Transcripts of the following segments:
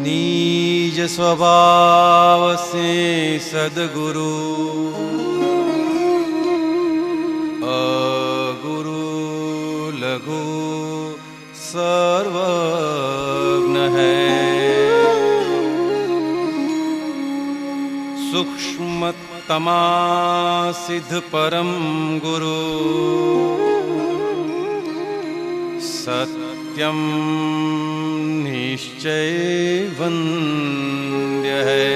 निज स्वभाव से सद्गुरु अगुरु लघु सर्वज्ञ है। सूक्ष्मतमा सिद्ध परम गुरु सत्यम निश्चय वन्द्य है।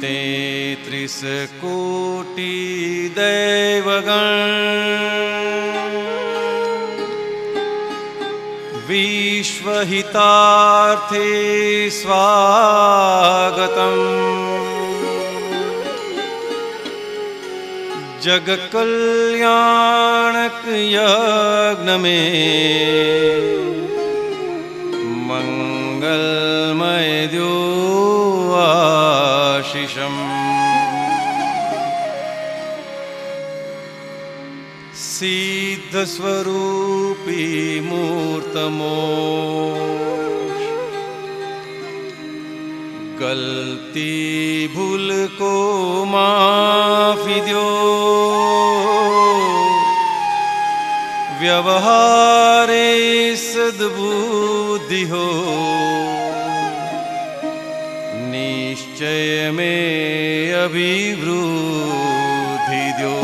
33 कोटि दैवगण विश्वहितार्थे स्वागतम्। जग कल्याणक यज्ञ में मंगलमय द्यो आशीषम्। सिद्ध स्वरूपी मूर्तमोक्ष गलती भूल को माफी दो। व्यवहारे सद्बुद्धि हो निश्चय में अभिवृद्धि दो।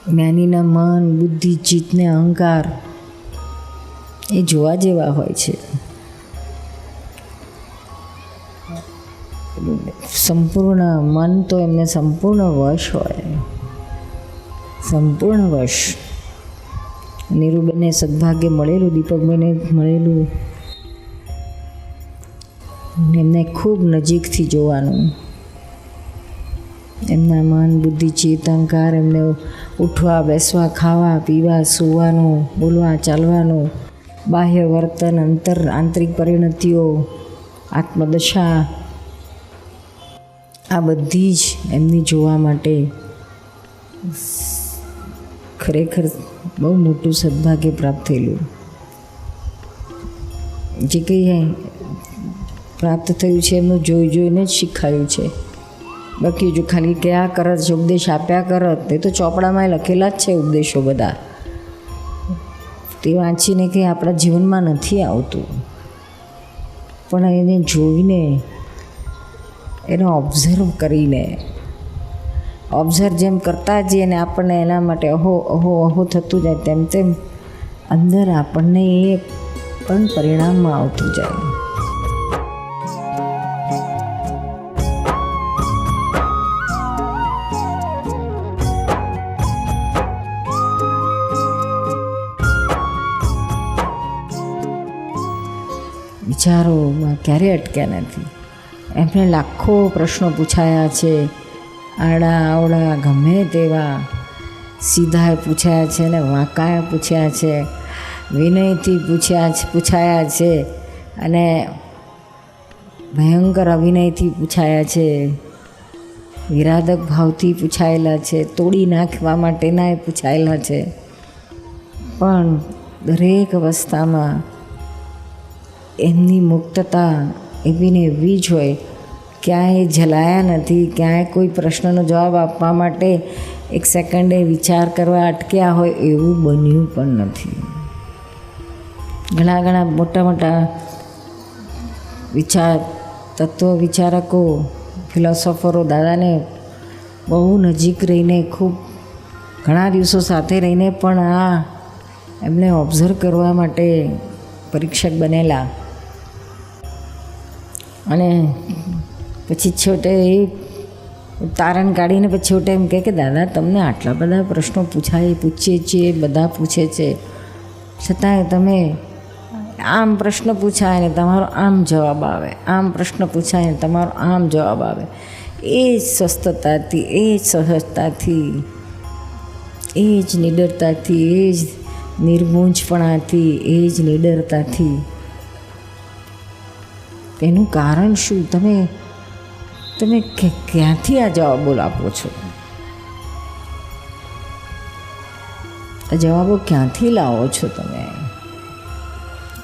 જ્ઞાનીના મન, બુદ્ધિ, ચિત્ત ને અહંકાર એ જોવા જેવા હોય છે. સંપૂર્ણ મન તો એમને સંપૂર્ણ વશ હોય, સંપૂર્ણ વશ. નીરુબેનને સદભાગ્ય મળેલું, દીપકભાઈને મળેલું, એમને ખૂબ નજીકથી જોવાનું. એમના મન, બુદ્ધિ, ચિત્ત, અહંકાર, એમને ઉઠવા, બેસવા, ખાવા, પીવા, સૂવાનું, બોલવા, ચાલવાનું, બાહ્ય વર્તન, આંતરિક પરિણતિઓ, આત્મદશા, આ બધી જ એમની જોવા માટે ખરેખર બહુ મોટું સદભાગ્ય પ્રાપ્ત થયેલું. જે કંઈ પ્રાપ્ત થયું છે એમનું જોઈ જોઈને જ શીખાયું છે. બાકી જો ખાલી કયા કરત છે, ઉપદેશ આપ્યા કરત, એ તો ચોપડામાં લખેલા જ છે ઉપદેશો બધા. તે વાંચીને કંઈ આપણા જીવનમાં નથી આવતું, પણ એને જોઈને, એને ઓબ્ઝર્વ કરીને, ઓબ્ઝર્વ જેમ કરતા જઈએ ને આપણને એના માટે અહો અહો અહો થતું જાય, તેમ તેમ અંદર આપણને એ પણ પરિણામમાં આવતું જાય. વિચારોમાં ક્યારેય અટક્યા નથી. એમને લાખો પ્રશ્નો પૂછાયા છે, આડા આવડા ગમે તેવા, સીધા પૂછાયા છે ને વાંકાયા પૂછ્યા છે, વિનયથી પૂછાયા છે અને ભયંકર અવિનયથી પૂછાયા છે, વિરાધક ભાવથી પૂછાયેલા છે, તોડી નાખવા માટેના એ પૂછાયેલા છે. પણ દરેક અવસ્થામાં એમની મુક્તતા એવીને એવી જ હોય. ક્યાંય ઝલાયા નથી, ક્યાંય કોઈ પ્રશ્નનો જવાબ આપવા માટે એક સેકન્ડે વિચાર કરવા અટક્યા હોય એવું બન્યું પણ નથી. ઘણા મોટા મોટા તત્વ વિચારકો, ફિલોસોફરો દાદાને બહુ નજીક રહીને, ખૂબ ઘણા દિવસો સાથે રહીને પણ આ એમને ઓબ્ઝર્વ કરવા માટે પરીક્ષક બનેલા. અને પછી છેવટે એ તારણ કાઢીને પછી છેવટે એમ કહે કે દાદા તમને આટલા બધા પ્રશ્નો પૂછીએ છીએ, બધા પૂછે છે, છતાંય તમે આમ પ્રશ્ન પૂછાય ને તમારો આમ જવાબ આવે, આમ પ્રશ્ન પૂછાય ને તમારો આમ જવાબ આવે. એ જ સ્વસ્થતાથી, એ જ સહજતાથી, એ જ નિડરતાથી, એ જ નિર્મૂંઝપણાથી, એ જ નિડરતાથી. એનું કારણ શું? તમે ક્યાંથી આ જવાબો આપો છો? આ જવાબો ક્યાંથી લાવો છો તમે?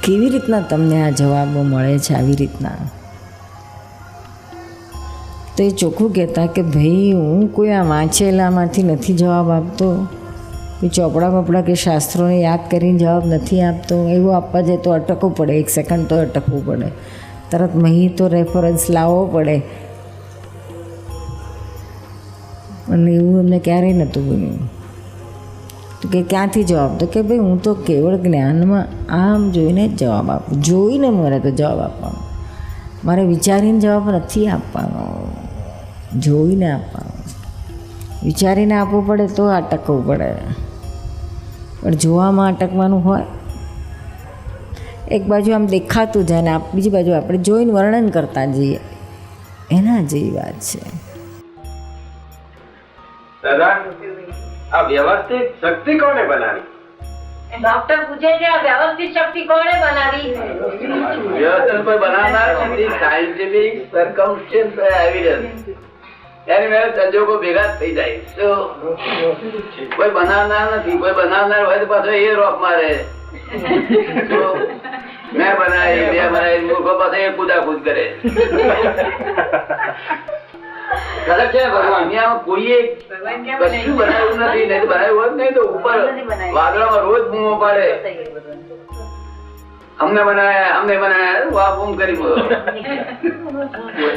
કેવી રીતના તમને આ જવાબો મળે છે? આવી રીતના તો એ ચોખ્ખું કહેતા કે ભાઈ હું કોઈ આ વાંચેલામાંથી નથી જવાબ આપતો, કોઈ ચોપડા બપડા કે શાસ્ત્રોને યાદ કરીને જવાબ નથી આપતો. એવું આપવા જાય તો અટકવું પડે, 1 સેકન્ડ તો અટકવું પડે, તરત મહી તો રેફરન્સ લાવવો પડે. અને એવું એમને ક્યારેય નહોતું બન્યું. તો કે ક્યાંથી જવાબ? તો કે ભાઈ હું તો કેવળ જ્ઞાનમાં આમ જોઈને જ જવાબ આપું. જોઈને મારે તો જવાબ આપવાનો, મારે વિચારીને જવાબ નથી આપવાનો, જોઈને આપવાનો. વિચારીને આપવું પડે તો અટકવું પડે, પણ જોવામાં અટકવાનું હોય. એક બાજુ આમ દેખાતું જાય ને બીજી બાજુ આપણે જોઈને વર્ણન કરતા જઈએ, એના જેવી વાત છે. દાદા, આ વ્યવસ્થિત શક્તિ કોને બનાવી? ડોક્ટર પૂછે છે આ વ્યવસ્થિત શક્તિ કોણે બનાવી? વ્યવસ્થિત કોઈ બનાવનાર નથી. સાયન્ટિફિક સર્કમસ્ટન્સ એવિડન્સ, એની મેરે સંજોગો ભેગા થઈ જાય. તો કોઈ બનાવનાર નથી. કોઈ બનાવનાર હોય તો પાછો એ રોક મારે, તો મેં બનાવી મૂર્ખો પાસે એ કુદાકુદ કરે. ખરેખર છે ભગવાન કોઈએ કશું બનાવ્યું નથી. નહીં તો બનાવ્યું હોત નહીં તો ઉપર વાદળામાં રોજ બૂમો પાડે, અમને બનાવ્યા, અમને બનાવ્યા, વાહ બૂમ કરી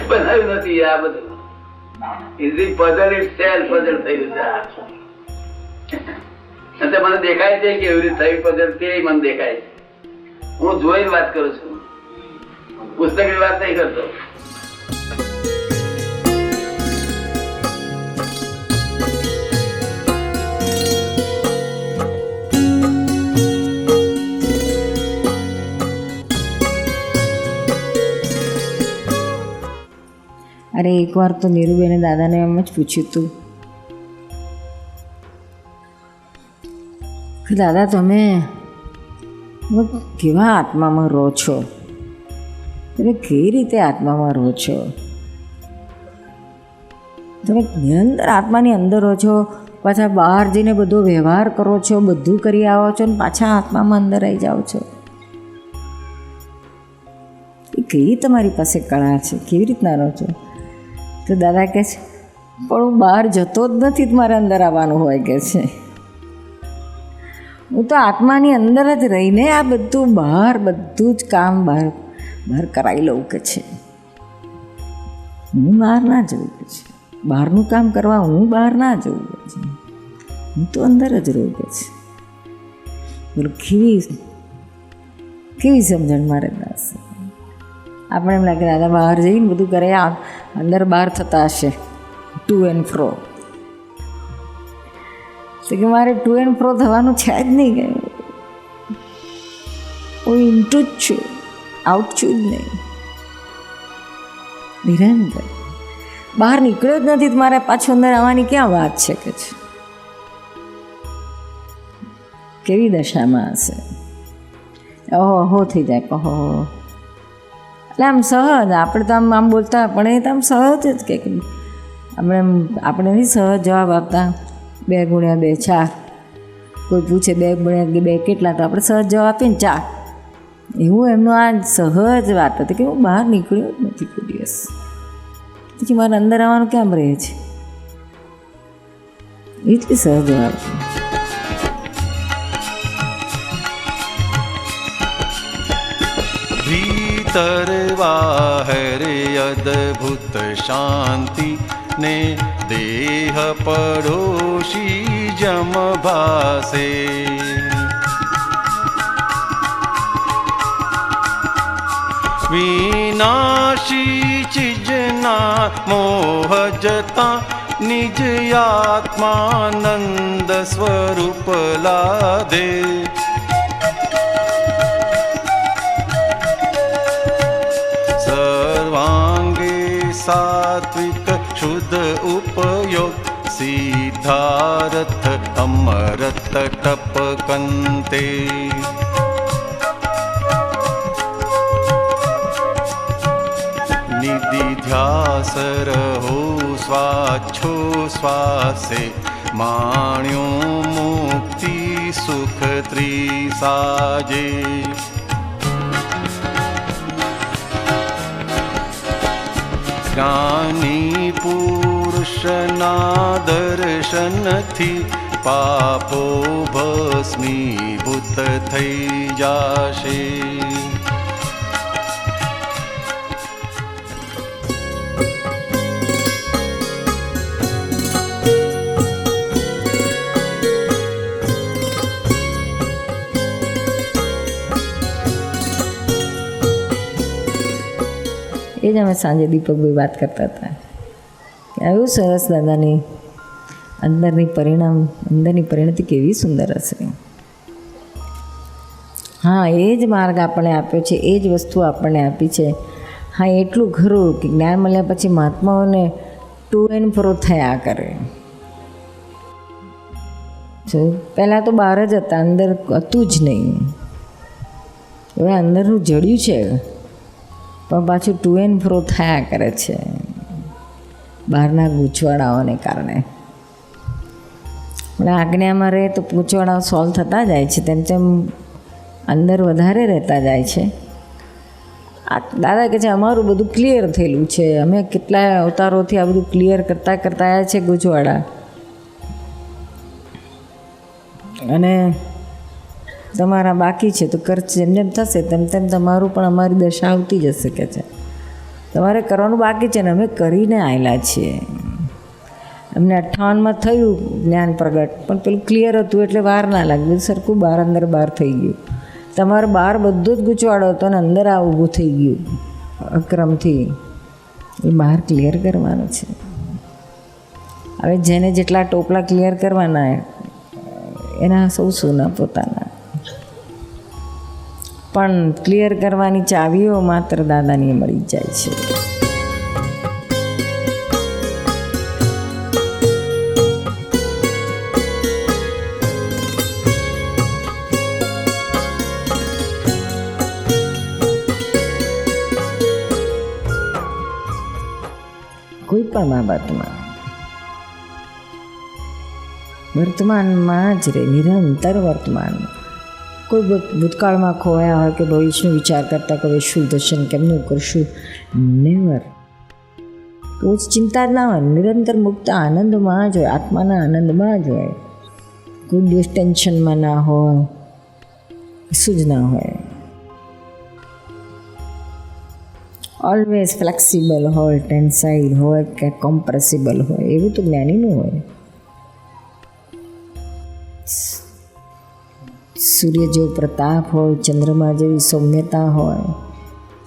બનાવ્યું નથી. આ બધું is the puzzle itself puzzle થયું છે. મને દેખાય છે કે એવી રીતે થયું પઝલ, તે મને દેખાય છે. હું જોઈને વાત કરું છું, પુસ્તકની વાત નહીં કરતો. અરે એકવાર તો નીરુબેને દાદાને એમ જ પૂછ્યું હતું કે દાદા તમે કેવા આત્મામાં રહો છો? તમે કેવી રીતે આત્મામાં રહો છો? તમે નિરંતર આત્માની અંદર રહો છો, પાછા બહાર જઈને બધો વ્યવહાર કરો છો, બધું કરી આવો છો ને પાછા આત્મામાં અંદર આવી જાઓ છો. એ કેવી તમારી પાસે કળા છે? કેવી રીતના રહો છો? તો દાદા કહે છે પણ હું બહાર જતો જ નથી, મારે અંદર આવવાનું હોય કે છે. હું તો આત્માની અંદર જ રહીને આ બધું જ કામ બહાર કરાવી લઉં કે છે. હું બહાર ના જવું કે છે, બહારનું કામ કરવા હું બહાર ના જવું કે છે, હું તો અંદર જ રહું કે છે. બોલો કેવી સમજણ મારે દાસ. આપણે એમ લાગે દાદા બહાર જઈને બધું કરે, અંદર બહાર થતા હશે ટુ એન્ડ ફ્રો. તો કે મારે ટુ એન્ડ ફ્રો થવાનું છે જ નહીં. કે હું ઇન્ટુ જ છું, આઉટ છું જ નહીં. નિરંતર બહાર નીકળ્યો જ નથી, મારે પાછું અંદર આવવાની ક્યાં વાત છે કે છે. કેવી દશામાં હશે? ઓહો થઈ જાય કહો. એટલે આમ સહજ, આપણે તો આમ બોલતા પણ એ તો આમ સહજ જ કે આપણે નહીં સહજ જવાબ આપતા 2 × 2 4. કોઈ પૂછે 2 × 2 કેટલા, તો આપણે સહજ જવાબ આપીએ ને 4. એવું એમનું આ સહજ વાત હતી કે હું બહાર નીકળ્યો જ નથી કોઈ દિવસ, પછી મારે અંદર આવવાનું કેમ રહે છે? એટલી સહજ વાત છે. भीतर बाहर अद्भुत शांति ने देह पड़ोशी जम भासे. विनाशी चिजना मोह जता निज आत्मानंद स्वरूप लादे. सर्वांगे सात्विक शुद्ध मनोरथ अमरत टपकन्ते निदिध्यास रहो स्वाच्छोश्वासे माण्यो मुक्ति सुख त्रिसाजे ज्ञानी पुरुषना दर्शनथी पापो भस्मीभूत થઈ જાશે. એ જ અમે સાંજે દીપકભાઈ વાત કરતા હતા કે આવ્યું સરસ દાદાની અંદરની પરિણતિ કેવી સુંદર હશે. હા, એ જ માર્ગ આપણને આપ્યો છે, એ જ વસ્તુ આપણને આપી છે. હા, એટલું ખરું કે જ્ઞાન મળ્યા પછી મહાત્માઓને ટુ એન્ડ ફ્રો થયા કરે. પહેલાં તો બહાર જ હતા, અંદર હતું જ નહીં. હવે અંદરનું જડ્યું છે પણ પાછું ટુ એન્ડ ફ્રો થયા કરે છે બહારના ગૂંચવાડાઓને કારણે. એટલે આજ્ઞામાં રહે તો ગૂંચવાડાઓ સોલ્વ થતા જાય છે, તેમ તેમ અંદર વધારે રહેતા જાય છે. આ દાદા કહે છે અમારું બધું ક્લિયર થયેલું છે, અમે કેટલાય અવતારોથી આ બધું ક્લિયર કરતાં આવ્યા છે ગૂંચવાડા, અને તમારા બાકી છે તો જેમ જેમ થશે તેમ તેમ તમારું પણ અમારી દશા આવતી જશે કે છે. તમારે કરવાનું બાકી છે ને અમે કરીને આવેલા છીએ. અમને 58માં થયું જ્ઞાન પ્રગટ, પણ પેલું ક્લિયર હતું એટલે વાર ના લાગ્યું, સરખું બહાર અંદર બહાર થઈ ગયું. તમારે બહાર બધો જ ગૂંચવાડો હતો ને અંદર આ ઊભું થઈ ગયું અક્રમથી. એ બહાર ક્લિયર કરવાનું છે. હવે જેને જેટલા ટોપલા ક્લિયર કરવાના એના સૌ સોના પોતાના, પણ ક્લિયર કરવાની ચાવીઓ માત્ર દાદાની મળી જાય છે. કોઈ પણ બાબતમાં વર્તમાનમાં જ રહે, નિરંતર વર્તમાન. કોઈ ભૂતકાળમાં ખોવાયા હોય કે ભવિષ્યનો વિચાર કરતા કે શું દર્શન કેમનું કરશું, નેવર. કોઈ ચિંતા જ ના હોય, નિરંતર મુક્ત આનંદમાં જ હોય, આત્માના આનંદમાં જ હોય. કોઈ દિવસ ટેન્શનમાં ના હોય, કશું જ ના હોય. ઓલવેઝ ફ્લેક્સિબલ હોય, ટેન્સાઇડ હોય કે કોમ્પ્રેસિબલ હોય, એવું તો જ્ઞાનીનું હોય. સૂર્ય જેવો પ્રતાપ હોય, ચંદ્રમા જેવી સૌમ્યતા હોય,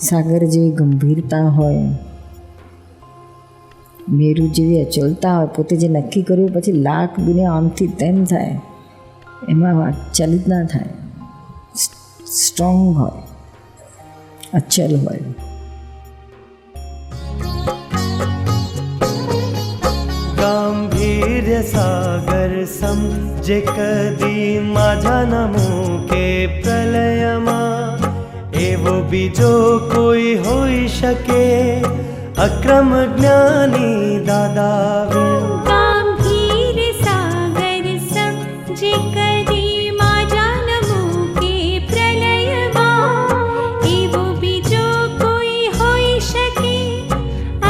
સાગર જેવી ગંભીરતા હોય, મેરુ જેવી અચલતા હોય. પોતે જે નક્કી કર્યું પછી લાખ દુનિયા આમથી તેમ થાય, એમાં ચલિત ના થાય. સ્ટ્રોંગ હોય, અચલ હોય. गांभीर्य सागर सम जे कदी माझा न मूके प्रलयમાં એવો બીજો કોઈ હોઈ શકે અક્રમ જ્ઞાની દાદા વિણ. ગાંભીર્ય સાગર સમ જે કદી माझा ન મૂકે પ્રલયમાં એવો બીજો કોઈ હોઈ શકે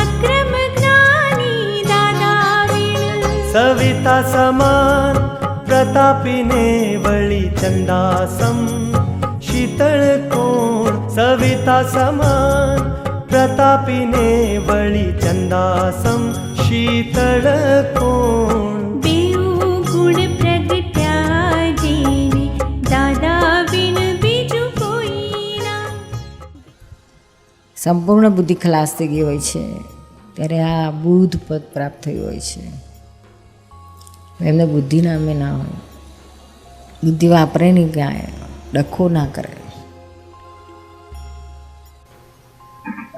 અક્રમ જ્ઞાની દાદા વિણ. સવિતા સમાન પ્રતાપીને વળી ચંદાસમ શીતળ કોણ. સવિતા સમાન પ્રતાપીને વળી ચંદાસમ શીતળ કોણ. બેઉ ગુણ પ્રગટ્યા જેને દાદા વિણ બીજું કોઈ ના. સંપૂર્ણ બુદ્ધિ ખલાસ થઈ ગઈ હોય છે ત્યારે આ બુદ્ધ પદ પ્રાપ્ત થયું હોય છે. એમને બુદ્ધિ નામે ના હોય, બુદ્ધિ વાપરે નહીં, ક્યાંય ડખો ના કરે.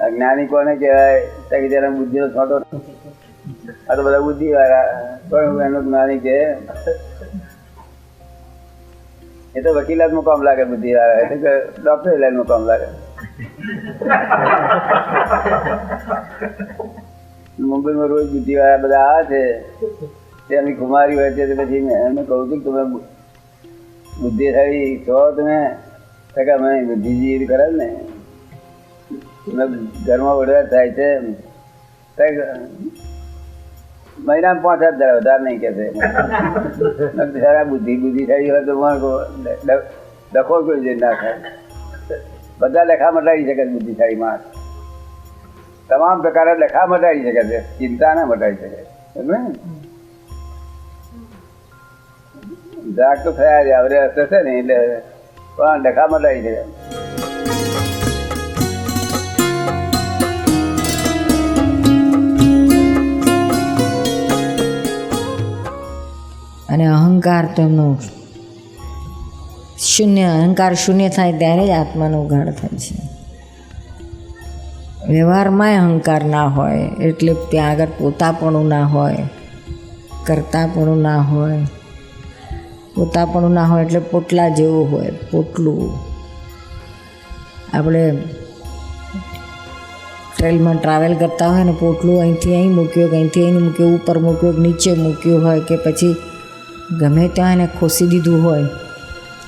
અજ્ઞાની કોને કહેવાય? જેના બુદ્ધિનો છોટો આ તો બધા બુદ્ધિ વાળા, પણ એનું જ્ઞાની કે એ તો વકીલાતમાં કામ લાગે, બુદ્ધિ વાળા એટલે ડોક્ટર લાઈનમાં કામ લાગે. મુંબઈમાં રોજ બુદ્ધિ વાળા બધા આવે છે, એમની કુમારી હોય છે. પછી એમને કહું છું તમે બુદ્ધિશાળી છો, તમે અમે બુદ્ધિજી કરે ને ઘરમાં વડવા થાય છે, મહિનામાં 5,000 વધારે નહીં કે છે. બુદ્ધિશાળી હોય તો ડખો કોઈ જે ના થાય. બધા લેખા મટાડી શકે બુદ્ધિશાળી માણસ, તમામ પ્રકારે લેખા મટાડી શકે છે, ચિંતા ના મટાડી શકે. જાગ તો થયા છે, હવે થશે ને એટલે પણ લેખા મટાડી શકે. અને અહંકાર તો એમનો શૂન્ય, અહંકાર શૂન્ય થાય ત્યારે જ આત્માનો ઉઘાડ થાય છે. વ્યવહારમાંય અહંકાર ના હોય એટલે ત્યાં આગળ પોતાપણું ના હોય, કરતાપણું ના હોય. પોતાપણું ના હોય એટલે પોટલા જેવું હોય, પોટલું. આપણે ટ્રેનમાં ટ્રાવેલ કરતા હોય ને પોટલું અહીંથી અહીં મૂક્યું, અહીંથી અહીં મૂક્યું, ઉપર મૂક્યું, નીચે મૂક્યું હોય કે પછી ગમે ત્યાં એને ખોસી દીધું હોય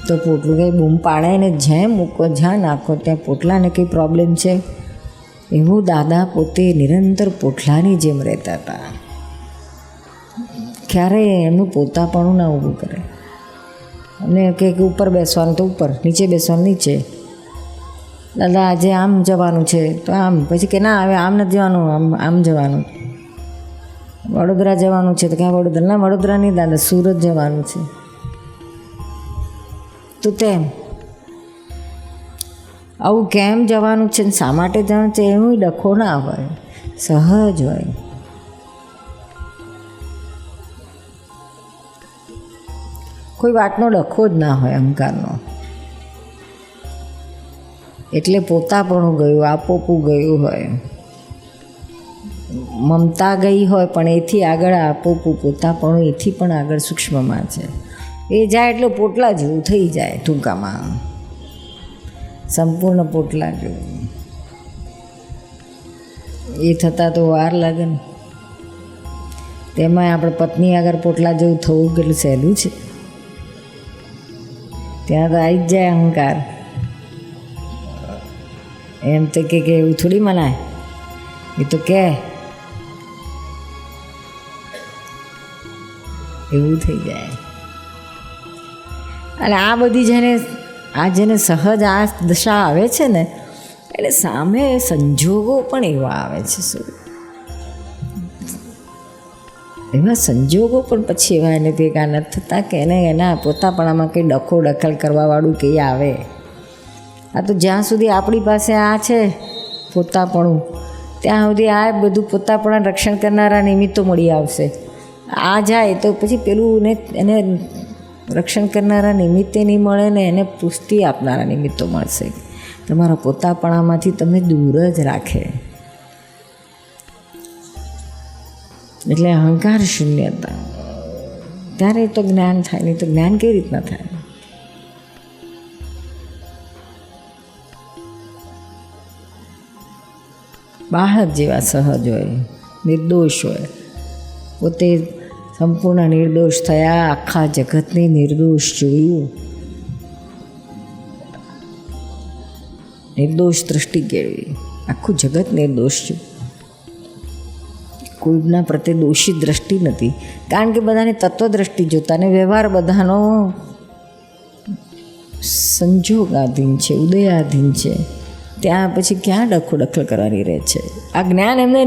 તો પોટલું કંઈ બૂમ પાડે ને જ્યાં મૂકો જ્યાં નાખો ત્યાં પોટલાને કંઈ પ્રોબ્લેમ છે. એવું દાદા પોતે નિરંતર પોટલાની જેમ રહેતા હતા. ક્યારેય એમનું પોતાપણું ના ઊભું કરે. અને કે ઉપર બેસવાનું તો ઉપર, નીચે બેસવાનું નીચે. દાદા આજે આમ જવાનું છે તો આમ, પછી કે ના હવે આમ નથી જવાનું, આમ જવાનું. વડોદરા જવાનું છે તો ક્યાં વડોદરા? ના વડોદરા નહીં દાદા, સુરત જવાનું છે. તો તેમ આવું કેમ જવાનું છે ને શા માટે જવાનું છે એવું ડખો ના હોય, સહજ હોય. કોઈ વાતનો ડખો જ ના હોય અહંકારનો. એટલે પોતાપણું ગયું, આપોપું ગયું હોય, મમતા ગઈ હોય, પણ એથી આગળ આપોપું પોતાપણું એથી પણ આગળ સૂક્ષ્મમાં છે. એ જાય એટલે પોટલા જેવું થઈ જાય, ટૂંકામાં સંપૂર્ણ પોટલા જેવું. એ થતાં તો વાર લાગે ને. તેમાંય આપણે પત્ની આગળ પોટલા જેવું થવું કેટલું સહેલું છે. ત્યાં તો આવી જ જાય અહંકાર. એમ તો કે એવું થોડી મનાય, એ તો કે એવું થઈ જાય. અને આ બધી જેને સહજ આ દશા આવે છે ને એટલે સામે સંજોગો પણ એવા આવે છે. શું એવા સંજોગો પણ પછી એવા એને ભેગા નથી થતા કે એને એના પોતાપણામાં કંઈ ડખો દખલ કરવાવાળું કંઈ આવે. આ તો જ્યાં સુધી આપણી પાસે આ છે પોતાપણું, ત્યાં સુધી આ બધું પોતાપણા રક્ષણ કરનારા નિમિત્તો મળી આવશે. આ જાય તો પછી પેલું એને રક્ષણ કરનારા નિમિત્તે નહીં મળે ને એને પુષ્ટિ આપનારા નિમિત્તો મળશે. તમારા પોતાપણામાંથી તમને દૂર જ રાખે. એટલે અહંકાર શૂન્યતા, ત્યારે તો જ્ઞાન થાય, નહીં તો જ્ઞાન કેવી રીતના થાય? બાળક જેવા સહજ હોય, નિર્દોષ હોય. પોતે સંપૂર્ણ નિર્દોષ થયા, આખા જગતને નિર્દોષ જોયું, નિર્દોષ દૃષ્ટિ કેળવી. આખું જગત નિર્દોષ છે, કોઈના પ્રત્યે દોષિત દ્રષ્ટિ નથી. કારણ કે બધાને તત્વદ્રષ્ટિ જોતા ને વ્યવહાર બધાનો સંજોગાધીન છે, ઉદયાધીન છે. ત્યાં પછી ક્યાં ડખો દખલ કરવાની રહે છે? આ જ્ઞાન એમને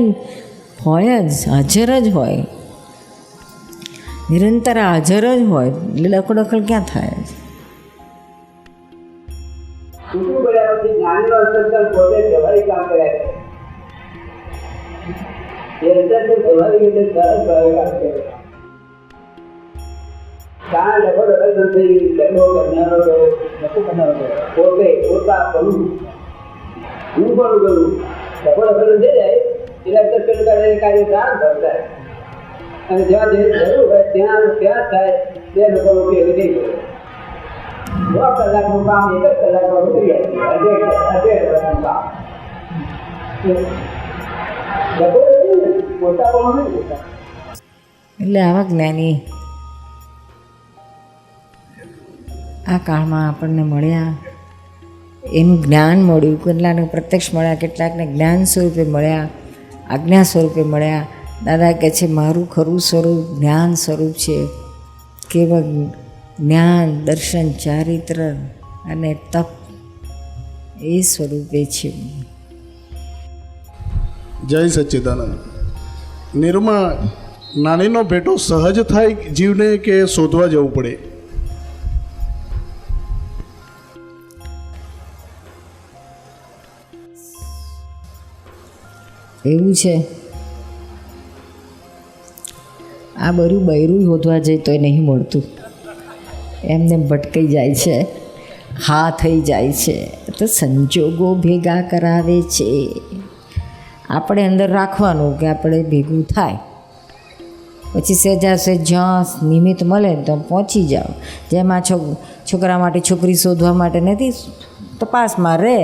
હોય જ, હાજર જ હોય, નિરંતર હાજર જ હોય, એટલે ડખો દખલ ક્યાં થાય? અને જ્યાં જે જરૂર હોય ત્યાં થાય તે લોકો ઉપયોગ થઈ ગયો. 9 કલાકનું કામ 1 જ કલાકમાં કરી આપીએ. અઢેડ વર્ષનું કામ મોટા પણ નહીં હોતા. એટલે આવા જ્ઞાની આ કાળમાં આપણને મળ્યા, એનું જ્ઞાન મળ્યું. કેટલાકને પ્રત્યક્ષ મળ્યા, કેટલાકને જ્ઞાન સ્વરૂપે મળ્યા, આજ્ઞા સ્વરૂપે મળ્યા. દાદા કહે છે મારું ખરું સ્વરૂપ જ્ઞાન સ્વરૂપ છે. કેવળ જ્ઞાન, દર્શન, ચારિત્ર અને તપ એ સ્વરૂપે છે. જય સચ્ચિદાનંદ. નિર્મા, નાનીનો ભેટો સહજ થાય જીવને કે શોધવા જવું પડે? એવું છે, આ બધું બૈરું શોધવા જાય તોય નહીં મળતું, એમને ભટકાઈ જાય છે, હા થઈ જાય છે. તો સંજોગો ભેગા કરાવે છે. આપણે અંદર રાખવાનું કે આપણે ભેગું થાય, પછી સહેજા સહેજ જ્યાં નિમિત્ત મળે તો પહોંચી જાઓ. જેમાં છોકરા માટે છોકરી શોધવા માટે નથી, તપાસમાં રહે,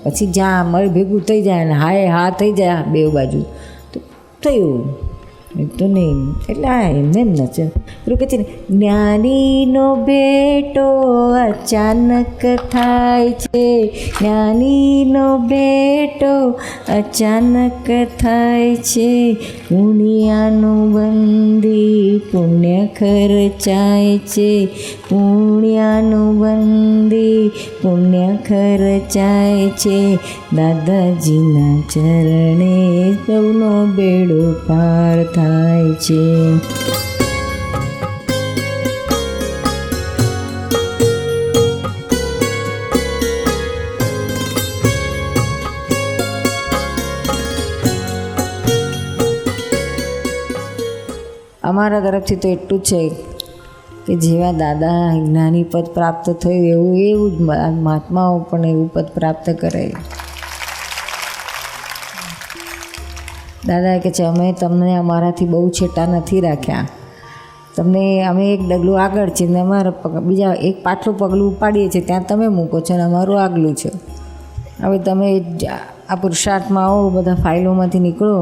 પછી જ્યાં મળે ભેગું થઈ જાય ને હાય હા થઈ જાય બે બાજુ તો થયું, તો નહીં. એટલે હા એમને એમ નથી પેલું કહે છે ને, જ્ઞાનીનો ભેટો અચાનક થાય છે, જ્ઞાનીનો ભેટો અચાનક થાય છે, પુણ્યાનું બંધી પુણ્ય ખર્ચાય છે, પુણ્યાનું બંધી પુણ્ય ખર્ચાય છે, દાદાજીના ચરણે સૌનો બેડો પાર થાય છે. અમારા તરફથી તો એટલું જ છે કે જેવા દાદા જ્ઞાની પદ પ્રાપ્ત થયું એવું જ મહાત્માઓ પણ એવું પદ પ્રાપ્ત કરે. દાદા કહે છે અમે તમને અમારાથી બહુ છેટા નથી રાખ્યા, તમને અમે એક ડગલું આગળ છે ને અમારા બીજા એક પાછલું પગલું ઉપાડીએ છીએ ત્યાં તમે મૂકો છો ને અમારું આગલું છે. હવે તમે આ પુરુષાર્થમાં આવો, બધા ફાઇલોમાંથી નીકળો,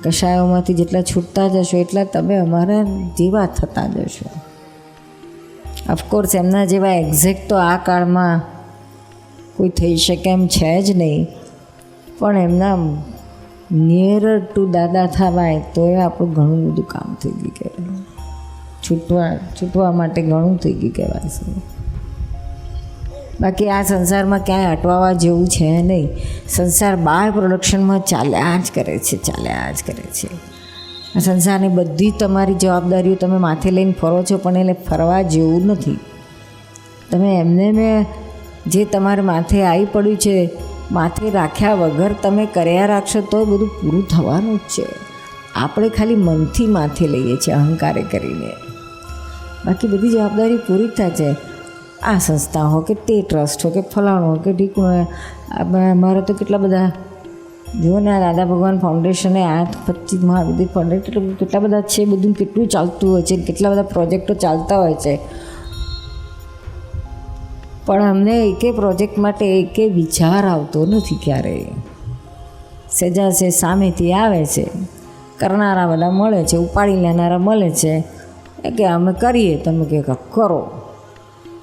કશાયોમાંથી જેટલા છૂટતા જશો એટલા તમે અમારા જેવા થતા જશો. ઓફકોર્સ એમના જેવા એક્ઝેક્ટ તો આ કાળમાં કોઈ થઈ શકે એમ છે જ નહીં, પણ એમના નિયરર ટુ દાદા થવાય તો એ આપણું ઘણું બધું કામ થઈ ગયું કહેવાય. છૂટવા માટે ઘણું થઈ ગયું કહેવાય છે. બાકી આ સંસારમાં ક્યાંય અટવાવા જેવું છે નહીં. સંસાર બાય પ્રોડક્શનમાં ચાલ્યા જ કરે છે, ચાલ્યા જ કરે છે. આ સંસારની બધી તમારી જવાબદારીઓ તમે માથે લઈને ફરો છો, પણ એટલે ફરવા જેવું નથી. તમે એમને મેં જે તમારે માથે આવી પડ્યું છે માથે રાખ્યા વગર તમે કર્યા રાખશો તો બધું પૂરું થવાનું જ છે. આપણે ખાલી મનથી માથે લઈએ છીએ અહંકારે કરીને, બાકી બધી જવાબદારી પૂરી થાય છે. આ સંસ્થા હો કે તે ટ્રસ્ટ હો કે ફલાણો હો કે ઢીકણું. અમારે તો કેટલા બધા જુઓ ને, આ દાદા ભગવાન ફાઉન્ડેશને 8-25 મહાવિદ્ય ફાઉન્ડેશન કેટલા બધા છે, બધું કેટલું ચાલતું હોય છે, કેટલા બધા પ્રોજેક્ટો ચાલતા હોય છે. પણ અમને એકે પ્રોજેક્ટ માટે એકે વિચાર આવતો નથી ક્યારેય. સજા છે સામેથી આવે છે, કરનારા બધા મળે છે, ઉપાડી લેનારા મળે છે કે અમે કરીએ, તમે કે કરો.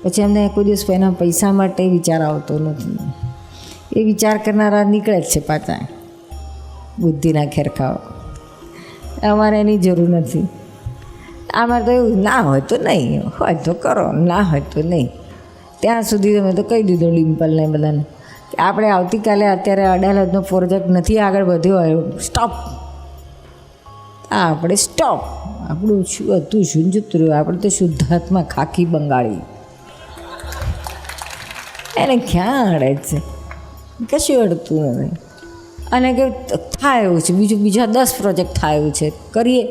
પછી અમને કોઈ દિવસ એના પૈસા માટે વિચાર આવતો નથી. એ વિચાર કરનારા નીકળે જ છે પાછા બુદ્ધિના ખેરખાઓ. અમારે એની જરૂર નથી. અમારે તો એવું ના હોય તો નહીં, હોય તો કરો, ના હોય તો નહીં. ત્યાં સુધી તમે તો કહી દીધું ડિમ્પલને બધાને કે આપણે આવતીકાલે અત્યારે અડાલજનો પ્રોજેક્ટ નથી આગળ વધ્યો હોય, સ્ટોપ. આપણે સ્ટોપ. આપણું શું હતું, શું જતું રહ્યું. આપણે તો શુદ્ધાત્મા ખાખી બંગાળી, એને ક્યાં અડે છે, કશું અડતું નથી. અને કે થાય એવું છે, બીજા 10 પ્રોજેક્ટ થાય એવું છે, કરીએ,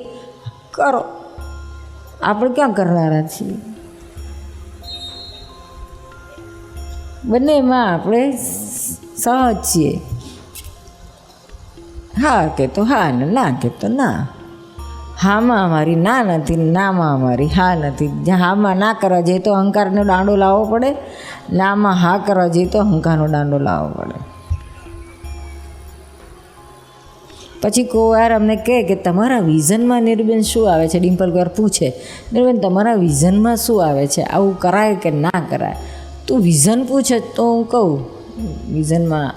કરો. આપણે ક્યાં કરનારા છીએ? બંનેમાં આપણે સહજ છીએ. હા કે તો હા ને ના કે તો ના. હામાં અમારી ના નથી, નામાં અમારી હા નથી. જ્યાં હામાં ના કરવા જઈએ તો અહંકારનો દાંડો લાવવો પડે, નામાં હા કરવા જઈએ તો અહંકારનો દાંડો લાવવો પડે. પછી કોઈ વાર અમને કહે કે તમારા વિઝનમાં નિર્બેન શું આવે છે? ડિમ્પલ વાર પૂછે, નિર્બેન તમારા વિઝનમાં શું આવે છે? આવું કરાય કે ના કરાય? તું વિઝન પૂછે તો હું કહું વિઝનમાં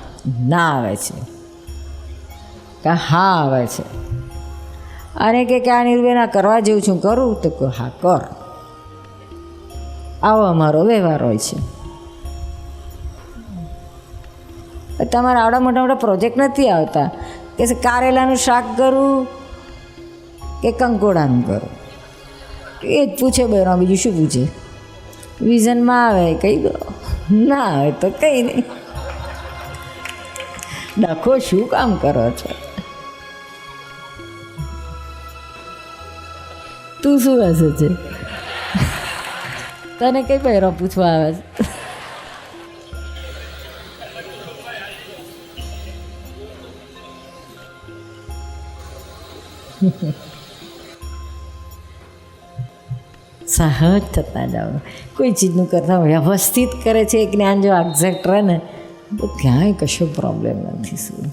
ના આવે છે કે હા આવે છે. અને કે આ નિર્બેન આ કરવા જેવું છું, કરું તો કહું હા કર. આવો અમારો વ્યવહાર હોય છે. તમારા આવડા મોટા મોટા પ્રોજેક્ટ નથી આવતા કે કારેલાનું શાક કરું કે કંકોડાનું કરું, એ જ પૂછે બહેનો, બીજું શું પૂછે? વિઝનમાં આવે કહી દો, ના આવે તો કંઈ નહીં. ડખો શું કામ કરો છો? તું શું હશે છે? તને કઈ બહેનો પૂછવા આવે છે? સહજ થતા જાઓ. કોઈ ચીજનું કરતાં વ્યવસ્થિત કરે છે, એ જ્ઞાન જો એક્ઝેક્ટ રહે ને તો ક્યાંય કશો પ્રોબ્લેમ નથી. શું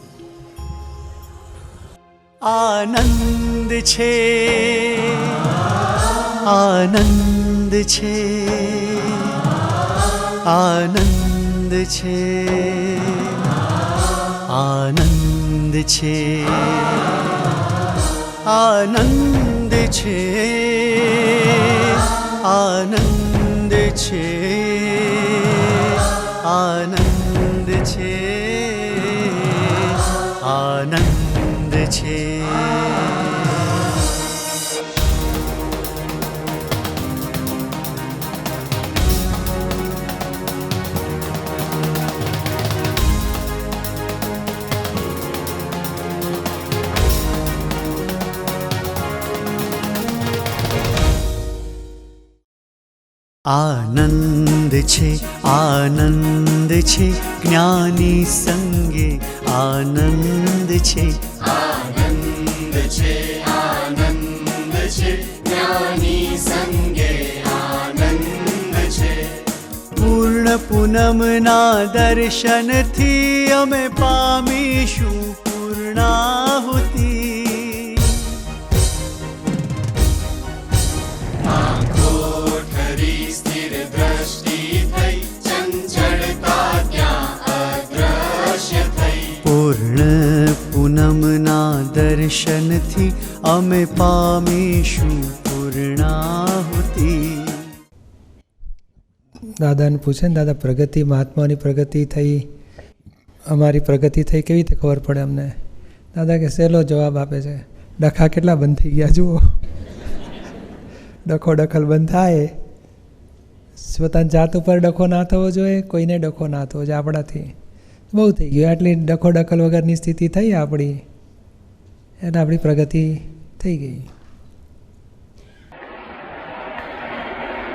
આનંદ છે, આનંદ છે, આનંદ છે, આનંદ છે, આનંદ છે, આનંદ છે, આનંદ છે, આનંદ છે. આનંદ છે, આનંદ છે, જ્ઞાની સંગે આનંદ છે. આનંદ છે, આનંદ છે, જ્ઞાની સંગે આનંદ છે. પૂર્ણ પૂનમના દર્શનથી અમે પામીશું પૂર્ણાહુતિ. પૂર્ણ પૂનમના દર્શનથી અમે પામીશું પૂર્ણાહુતિ. દાદાને પૂછે ને, દાદા પ્રગતિ, મહાત્માની પ્રગતિ થઈ, અમારી પ્રગતિ થઈ, કેવી રીતે ખબર પડે અમને? દાદા કે સહેલો જવાબ આપે છે, ડખા કેટલા બંધ થઈ ગયા જુઓ. ડખો દખલ બંધ થાય. પોતાની જાત ઉપર ડખો ના થવો જોઈએ, કોઈને ડખો ના થવો જોઈએ. આપણાથી બહુ થઈ ગયું, આટલી ડખો દખલ વગરની સ્થિતિ થઈ આપણી, એટલે આપણી પ્રગતિ થઈ ગઈ.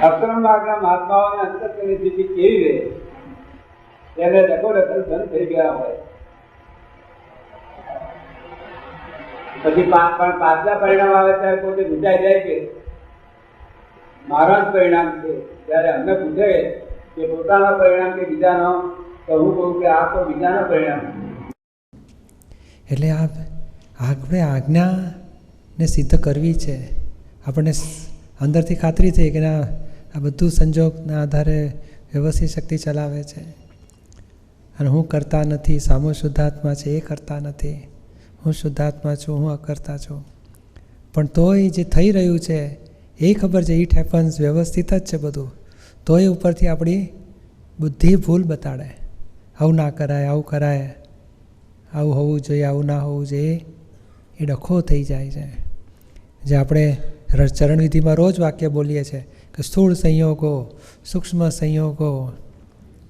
અક્રમ માર્ગના મહાત્માઓને અંતરની સ્થિતિ કેવી રહે? તેને ડખો દખલ બંધ થઈ ગયા હોય પછી પણ પાછલા પરિણામ આવે ત્યારે પોતે ગુંજાઈ જાય કે મારા જ પરિણામ છે. ત્યારે અમને પૂછે કે પોતાના પરિણામ કે બીજાનો, તો હું કહું કે આ તો બીજાના પરિણામ. એટલે આપણે આજ્ઞાને સિદ્ધ કરવી છે. આપણને અંદરથી ખાતરી થઈ કે ના, આ બધું સંજોગના આધારે વ્યવસ્થિત શક્તિ ચલાવે છે, અને હું કરતા નથી. સામો શુદ્ધાત્મા છે, એ કરતા નથી. હું શુદ્ધાત્મા છું, હું અકર્તા છું. પણ તોય જે થઈ રહ્યું છે એ ખબર છે, ઇટ હેપન્સ, વ્યવસ્થિત જ છે બધું. તોય ઉપરથી આપણી બુદ્ધિ ભૂલ બતાડે, આવું ના કરાય, આવું કરાય, આવું હોવું જોઈએ, આવું ના હોવું જોઈએ. એ ડખો થઈ જાય છે. જે આપણે ચરણવિધિમાં રોજ વાક્ય બોલીએ છીએ કે સ્થૂળ સંયોગો, સૂક્ષ્મ સંયોગો,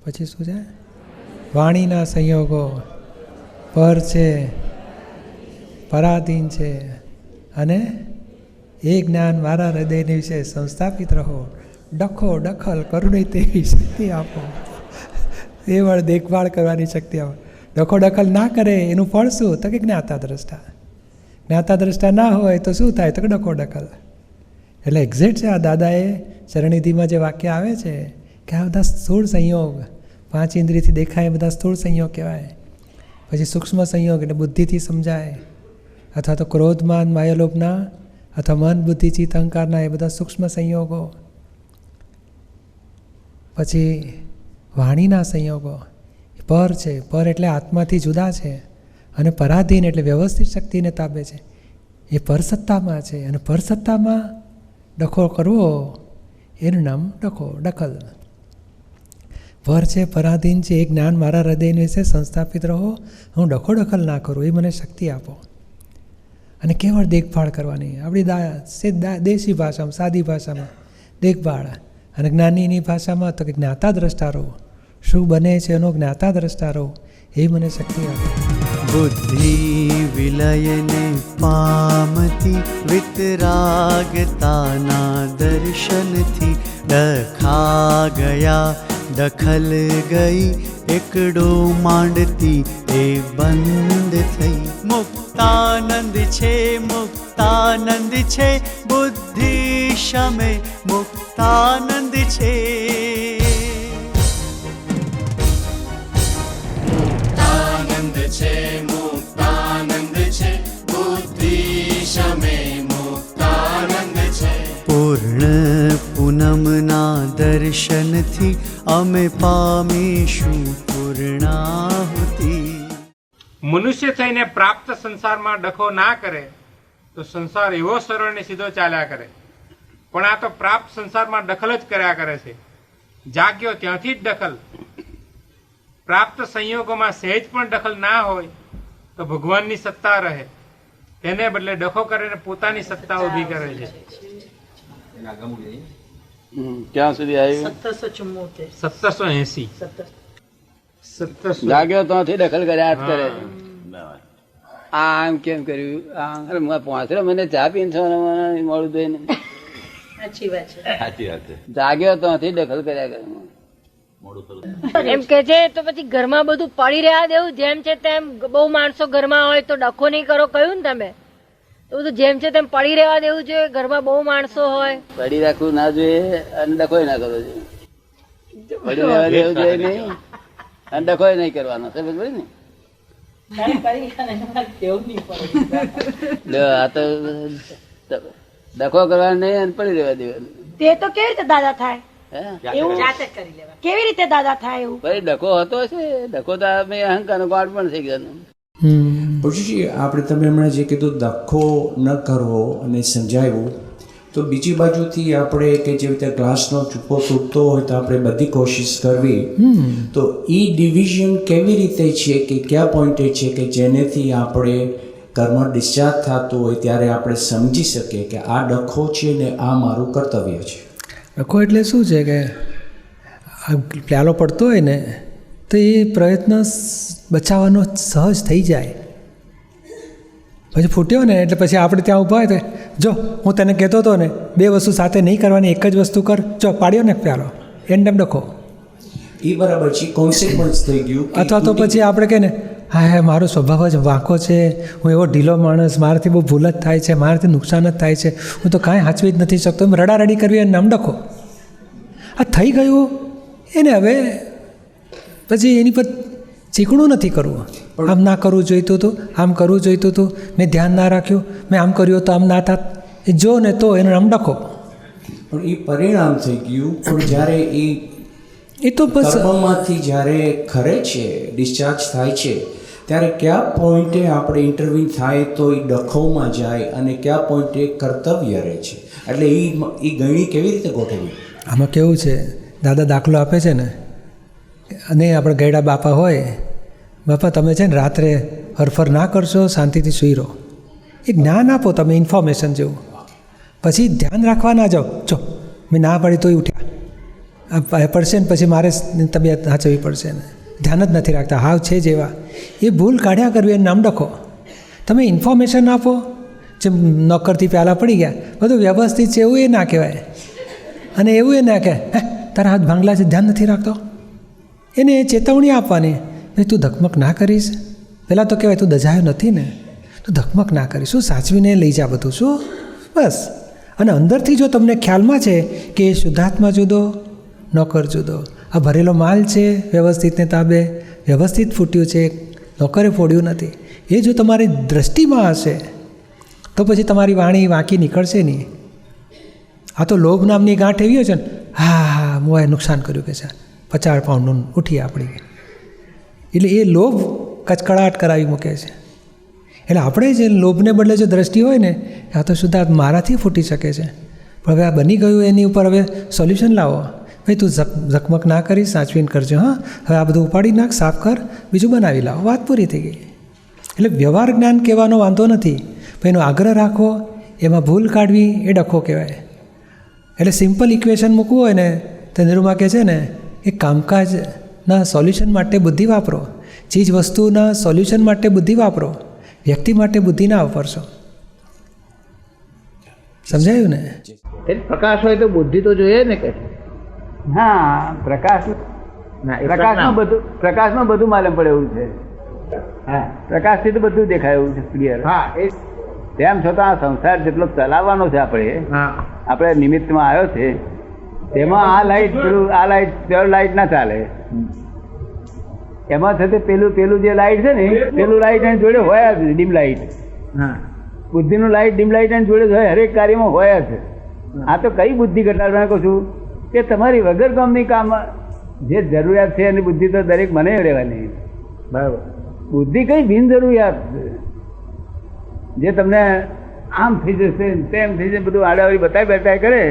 પછી શું છે? વાણીના સંયોગો, પર છે, પરાધીન છે, અને એ જ્ઞાન મારા હૃદયની વિશે સંસ્થાપિત રહો. ડખો દખલ કરુણી તેવી શક્તિ આપો. એ વળ દેખભાળ કરવાની શક્તિ આપો. ડખો દખલ ના કરે એનું ફળ શું? તો કે જ્ઞાતા દ્રષ્ટા. જ્ઞાતા દ્રષ્ટા ના હોય તો શું થાય? તો ડખો ડખલ. એટલે એક્ઝેક્ટ છે આ દાદાએ ચરણનિધિમાં જે વાક્ય આવે છે કે આ બધા સ્થૂળ સંયોગ, 5 ઇન્દ્રિયથી દેખાય એ બધા સ્થૂળ સંયોગ કહેવાય. પછી સૂક્ષ્મ સંયોગ એટલે બુદ્ધિથી સમજાય, અથવા તો ક્રોધમાન માયાલોભના અથવા મન બુદ્ધિ ચિત્ત અહંકારના એ બધા સૂક્ષ્મ સંયોગો. પછી વાણીના સંયોગો પર છે. પર એટલે આત્માથી જુદા છે, અને પરાધીન એટલે વ્યવસ્થિત શક્તિને તાબે છે. એ પરસત્તામાં છે, અને પરસત્તામાં ડખો કરવો એનું નામ ડખો ડખલ. પર છે, પરાધીન છે, એ જ્ઞાન મારા હૃદયને વિશે સંસ્થાપિત રહો, હું ડખો દખલ ના કરું, એ મને શક્તિ આપો. અને કેવળ દેખભાળ કરવાની, આપણી દેશી ભાષામાં, સાદી ભાષામાં દેખભાળ. અને જ્ઞાનીની ભાષામાં તો કે જ્ઞાતા દ્રષ્ટા રહો, શું બને છે એનો જ્ઞાતા દ્રષ્ટા રહો, એ મને શક્તિ આપે. बुद्धि विलयने पामति वितरागताना दर्शनथी डखा गया दखल गई एकड़ो માંડતી એ બંધ થઈ. મુક્તાનંદ છે બુદ્ધિ શમે મુક્તાનંદ છે. પૂર્ણ પૂનમના દર્શનથી અમે પામીશું પૂર્ણાહુતિ. મનુષ્ય થઈને પ્રાપ્ત સંસારમાં ડખો ના કરે તો સંસાર એવો સરળ ને સીધો ચાલ્યા કરે. પણ આ તો પ્રાપ્ત સંસારમાં દખલ જ કર્યા કરે છે. જાગ્યો ત્યાંથી જ દખલ. પ્રાપ્ત સંયોગોમાં સહેજ પણ દખલ ના હોય તો ભગવાનની સત્તા રહે, તેને બદલે ડખો કરીને પોતાની સત્તા ઉભી કરે છે. ક્યાં સુધી આવ્યું? 1780. જાગ્યો ત્યાંથી દખલ કર્યા જ કરે. આમ કેમ કર્યું? પહોંચરો મને ચા પીને છો મોડું થઈને. સાચી વાત છે. જાગ્યો ત્યાંથી દખલ કર્યા કરે. એમ કે છે તો પછી ઘરમાં બધું પડી રહ્યા દેવું, જેમ છે તેમ. બહુ માણસો ઘરમાં હોય તો ડખો નહીં કરો કહ્યું ને તમે, તો બધું જેમ છે તેમ પડી રહેવા દેવું જોઈએ. ઘરમાં બહુ માણસો હોય પડી રાખવું ના જોઈએ, અને ડખો ના કરવો જોઈએ. પડી રહેવા દેવું જોઈએ નહીં, અને ડખો નહીં કરવાનો. સમજ પડી ને? આ તો ડખો કરવાનો નહીં અને પડી રહેવા દેવાનું. તે તો કેવી રીતે દાદા થાય? કેવી રીતે દાદા થાય એવું? ભાઈ ડખો હતો છે, ડખો તો અહંકાર ગાઢ પણ થઈ ગયો. પછી આપણે તમે હમણાં જે કીધું ડખો ન કરવો અને સમજાવ્યું, તો બીજી બાજુથી આપણે કે જેવી રીતે ગ્લાસનો ચૂપો તૂટતો હોય તો આપણે બધી કોશિશ કરવી, તો એ ડિવિઝન કેવી રીતે છે કે કયા પોઈન્ટે છે કે જેનેથી આપણે કર્મ ડિસ્ચાર્જ થતું હોય ત્યારે આપણે સમજી શકીએ કે આ ડખો છે ને આ મારું કર્તવ્ય છે? ડખો એટલે શું છે કે પ્યાલો પડતો હોય ને તો એ પ્રયત્ન બચાવવાનો સહજ થઈ જાય. પછી ફૂટ્યો ને એટલે પછી આપણે ત્યાં ઊભા હોય તો જો હું તને કહેતો હતો ને 2 વસ્તુ સાથે નહીં કરવાની, એક જ વસ્તુ કર, જો પાડ્યો ને પ્યાલો, એન્ડ એમ ડખો. એ બરાબર છે, કોન્સિક્વન્સ થઈ ગયું. અથવા તો પછી આપણે કહે ને હા મારો સ્વભાવ જ વાંકો છે, હું એવો ઢીલો માણસ, મારાથી બહુ ભૂલ જ થાય છે, મારાથી નુકસાન જ થાય છે, હું તો કાંઈ હાચવી જ નથી શકતો, એમ રડારડી કરવી અને નામ ડખો. આ થઈ ગયું એને હવે પછી એની પર ચીકણું નથી કરવું. આમ ના કરવું જોઈતું હતું, આમ કરવું જોઈતું હતું, મેં ધ્યાન ના રાખ્યું, મેં આમ કર્યું તો આમ ના થાત, એ જો ને તો એનું નામ ડખો. પણ એ પરિણામ થઈ ગયું. પણ જ્યારે એ તો બસ કર્મમાંથી જ્યારે ખરે છે, ડિસ્ચાર્જ થાય છે, ત્યારે કયા પોઈન્ટે આપણે ઇન્ટરવ્યુ થાય તો એ ડખોમાં જાય અને કયા પોઈન્ટે કર્તવ્ય રહે છે? એટલે એ ગણી કેવી રીતે ગોઠવવી? આમાં કેવું છે, દાદા દાખલો આપે છે ને, અને આપણે ગયડા બાપા હોય, બાપા તમે છે ને રાત્રે હરફર ના કરશો, શાંતિથી સૂઈ રહો. એ જ્ઞાન આપો તમે, ઇન્ફોર્મેશન જેવું. પછી ધ્યાન રાખવા ના જાઓ, જો મેં ના પાડી તોય ઉઠ્યા પડશે ને પછી મારે તબિયત સાચવવી પડશે ને, ધ્યાન જ નથી રાખતા, હાવ છે જેવા. એ ભૂલ કાઢ્યા કરવી એને નામ ડખો. તમે ઇન્ફોર્મેશન આપો, જેમ નોકરથી પ્યાલા પડી ગયા, બધું વ્યવસ્થિત છે એવું એ ના કહેવાય. અને એવું એ ના કહે તારા હાથ ભાંગલા છે, ધ્યાન નથી રાખતો. એને ચેતવણી આપવાની, ભાઈ તું ધકમક ના કરીશ. પહેલાં તો કહેવાય તું દજાયો નથી ને, તો ધકમક ના કરી, શું સાચવીને લઈ જા બધું, શું બસ. અને અંદરથી જો તમને ખ્યાલમાં છે કે શુદ્ધાત્મા જુદો, નોકર જુદો, આ ભરેલો માલ છે વ્યવસ્થિતને તાબે, વ્યવસ્થિત ફૂટ્યું છે, નોકરે ફોડ્યું નથી, એ જો તમારી દ્રષ્ટિમાં હશે તો પછી તમારી વાણી વાંકી નીકળશે નહીં. આ તો લોભ નામની ગાંઠ એવી છે ને, હા મોએ નુકસાન કર્યું કે છે 50 પાઉન્ડનું ઉઠી આપણી, એટલે એ લોભ કચકડાટ કરાવી મૂકે છે. એટલે આપણે જે લોભને બદલે જો દ્રષ્ટિ હોય ને, આ તો શુદ્ધાત્મા મારાથી ફૂટી શકે છે, પણ હવે આ બની ગયું એની ઉપર હવે સોલ્યુશન લાવો. ભાઈ તું ઝકમક ના કરી, સાચવીને કરજો, હા હવે આ બધું ઉપાડી નાખ, સાફ કર, બીજું બનાવી લાવો, વાત પૂરી થઈ ગઈ. એટલે વ્યવહાર જ્ઞાન કહેવાનો વાંધો નથી, પણ એનો આગ્રહ રાખો, એમાં ભૂલ કાઢવી એ ડખો કહેવાય. એટલે સિમ્પલ ઇક્વેશન મૂકવું હોય ને તો નિરૂમા કહે છે ને કે કામકાજના સોલ્યુશન માટે બુદ્ધિ વાપરો, ચીજ વસ્તુના સોલ્યુશન માટે બુદ્ધિ વાપરો, વ્યક્તિ માટે બુદ્ધિ ના વાપરશો. સમજાયું ને? પ્રકાશ હોય તો બુદ્ધિ તો જોઈએ ને કે. હા, પ્રકાશમાં બધું માલુમ પડે એવું છે. હા, પ્રકાશથી તો બધું દેખાય એવું છે, ક્લિયર. હા, તેમ છતાં આ સંસાર જેટલો ચલાવવાનો છે આપણે નિમિત્તમાં આવ્યો છે, તેમાં આ લાઈટ પ્યોર લાઈટ ના ચાલે. એમાં થતે પેલું જે લાઈટ છે ને, પેલું લાઈટ એની જોડે હોય જ, ડીમ લાઈટ. બુદ્ધિનું લાઈટ ડીમ લાઈટ એની જોડે હોય, હરેક કાર્યમાં હોય જ. આ તો કઈ બુદ્ધિ ઘટાડવા કહું છું કે તમારી વગર કામની કામ જે જરૂરિયાત છે એની બુદ્ધિ તો દરેક મને રહેવાની. બરાબર, બુદ્ધિ કઈ બિનજરૂરિયાત જે તમને આમ થઈ જશે તેમ થઈ જશે બધું આડાવડી બતાવી કરે,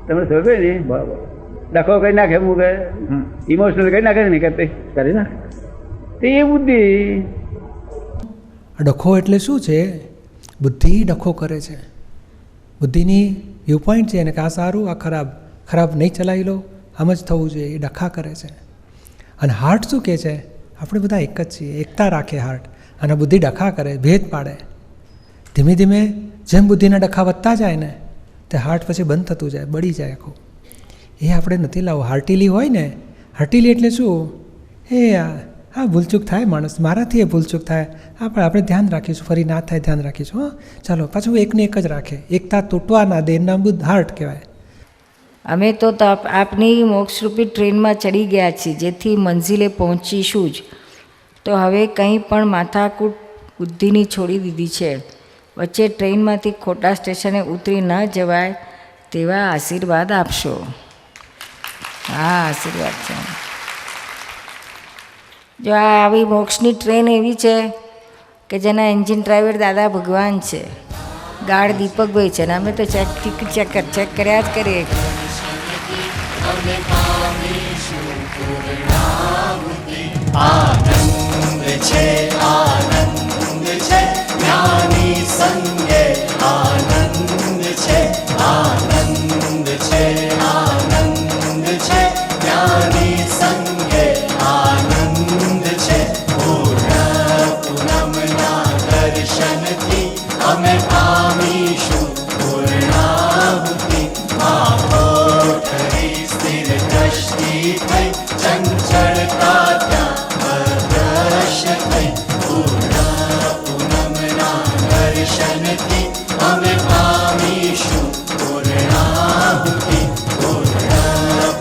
તમે સમજો ને. બરાબર, ડખો કઈ નાખે, મૂકે ઇમોશનલ કઈ નાખે ને, કરી નાખે, તે એ બુદ્ધિ. ડખો એટલે શું છે? બુદ્ધિ ડખો કરે છે. બુદ્ધિની વ્યૂ પોઈન્ટ છે ને કે આ સારું, આ ખરાબ નહીં ચલાવી લો, આમ જ થવું જોઈએ, એ ડખા કરે છે. અને હાર્ટ શું કહે છે? આપણે બધા એક જ છીએ, એકતા રાખે હાર્ટ, અને બુદ્ધિ ડખા કરે, ભેદ પાડે. ધીમે ધીમે જેમ બુદ્ધિના ડખા વધતા જાય ને તે હાર્ટ પછી બંધ થતું જાય, બળી જાય આખું. એ આપણે નથી લાવવું. હાર્ટીલી હોય ને, હાર્ટીલી એટલે શું? એ હા ભૂલચૂક થાય માણસ, મારાથી એ ભૂલચૂક થાય, આપણે ધ્યાન રાખીશું, ફરી ના થાય ધ્યાન રાખીશું. હા ચાલો, પાછું એકને એક જ રાખે, એકતા તૂટવા ના દે, નામ બુદ્ધ હાર્ટ કહેવાય. અમે તો આપની મોક્ષરૂપી ટ્રેનમાં ચડી ગયા છીએ, જેથી મંઝિલે પહોંચીશું જ. તો હવે કંઈ પણ માથાકૂટ બુદ્ધિની છોડી દીધી છે. વચ્ચે ટ્રેનમાંથી ખોટા સ્ટેશને ઉતરી ન જવાય તેવા આશીર્વાદ આપશો. હા, આશીર્વાદ છે. જો આ આવી મોક્ષની ટ્રેન એવી છે કે જેના એન્જિન ડ્રાઈવર દાદા ભગવાન છે, ગાર્ડ દીપકભાઈ છે, ને અમે તો ચેક કર્યા જ કરીએ. આનંદ છે, આનંદ છે, જ્ઞાની સંગે આનંદ છે, આનંદ છે, આનંદ છે, જ્ઞાની સંગે આનંદ છે. પૂનમના દર્શનથી અમે પામીશું પૂર્ણાહુતિ. આંખો ઠરી સ્થિર દ્રષ્ટિ થઈ, ચંચળતા ત્યાં અદ્રશ્ય થઈ. પૂનમના દર્શનથી અમે પામીશું પૂર્ણાહુતિ.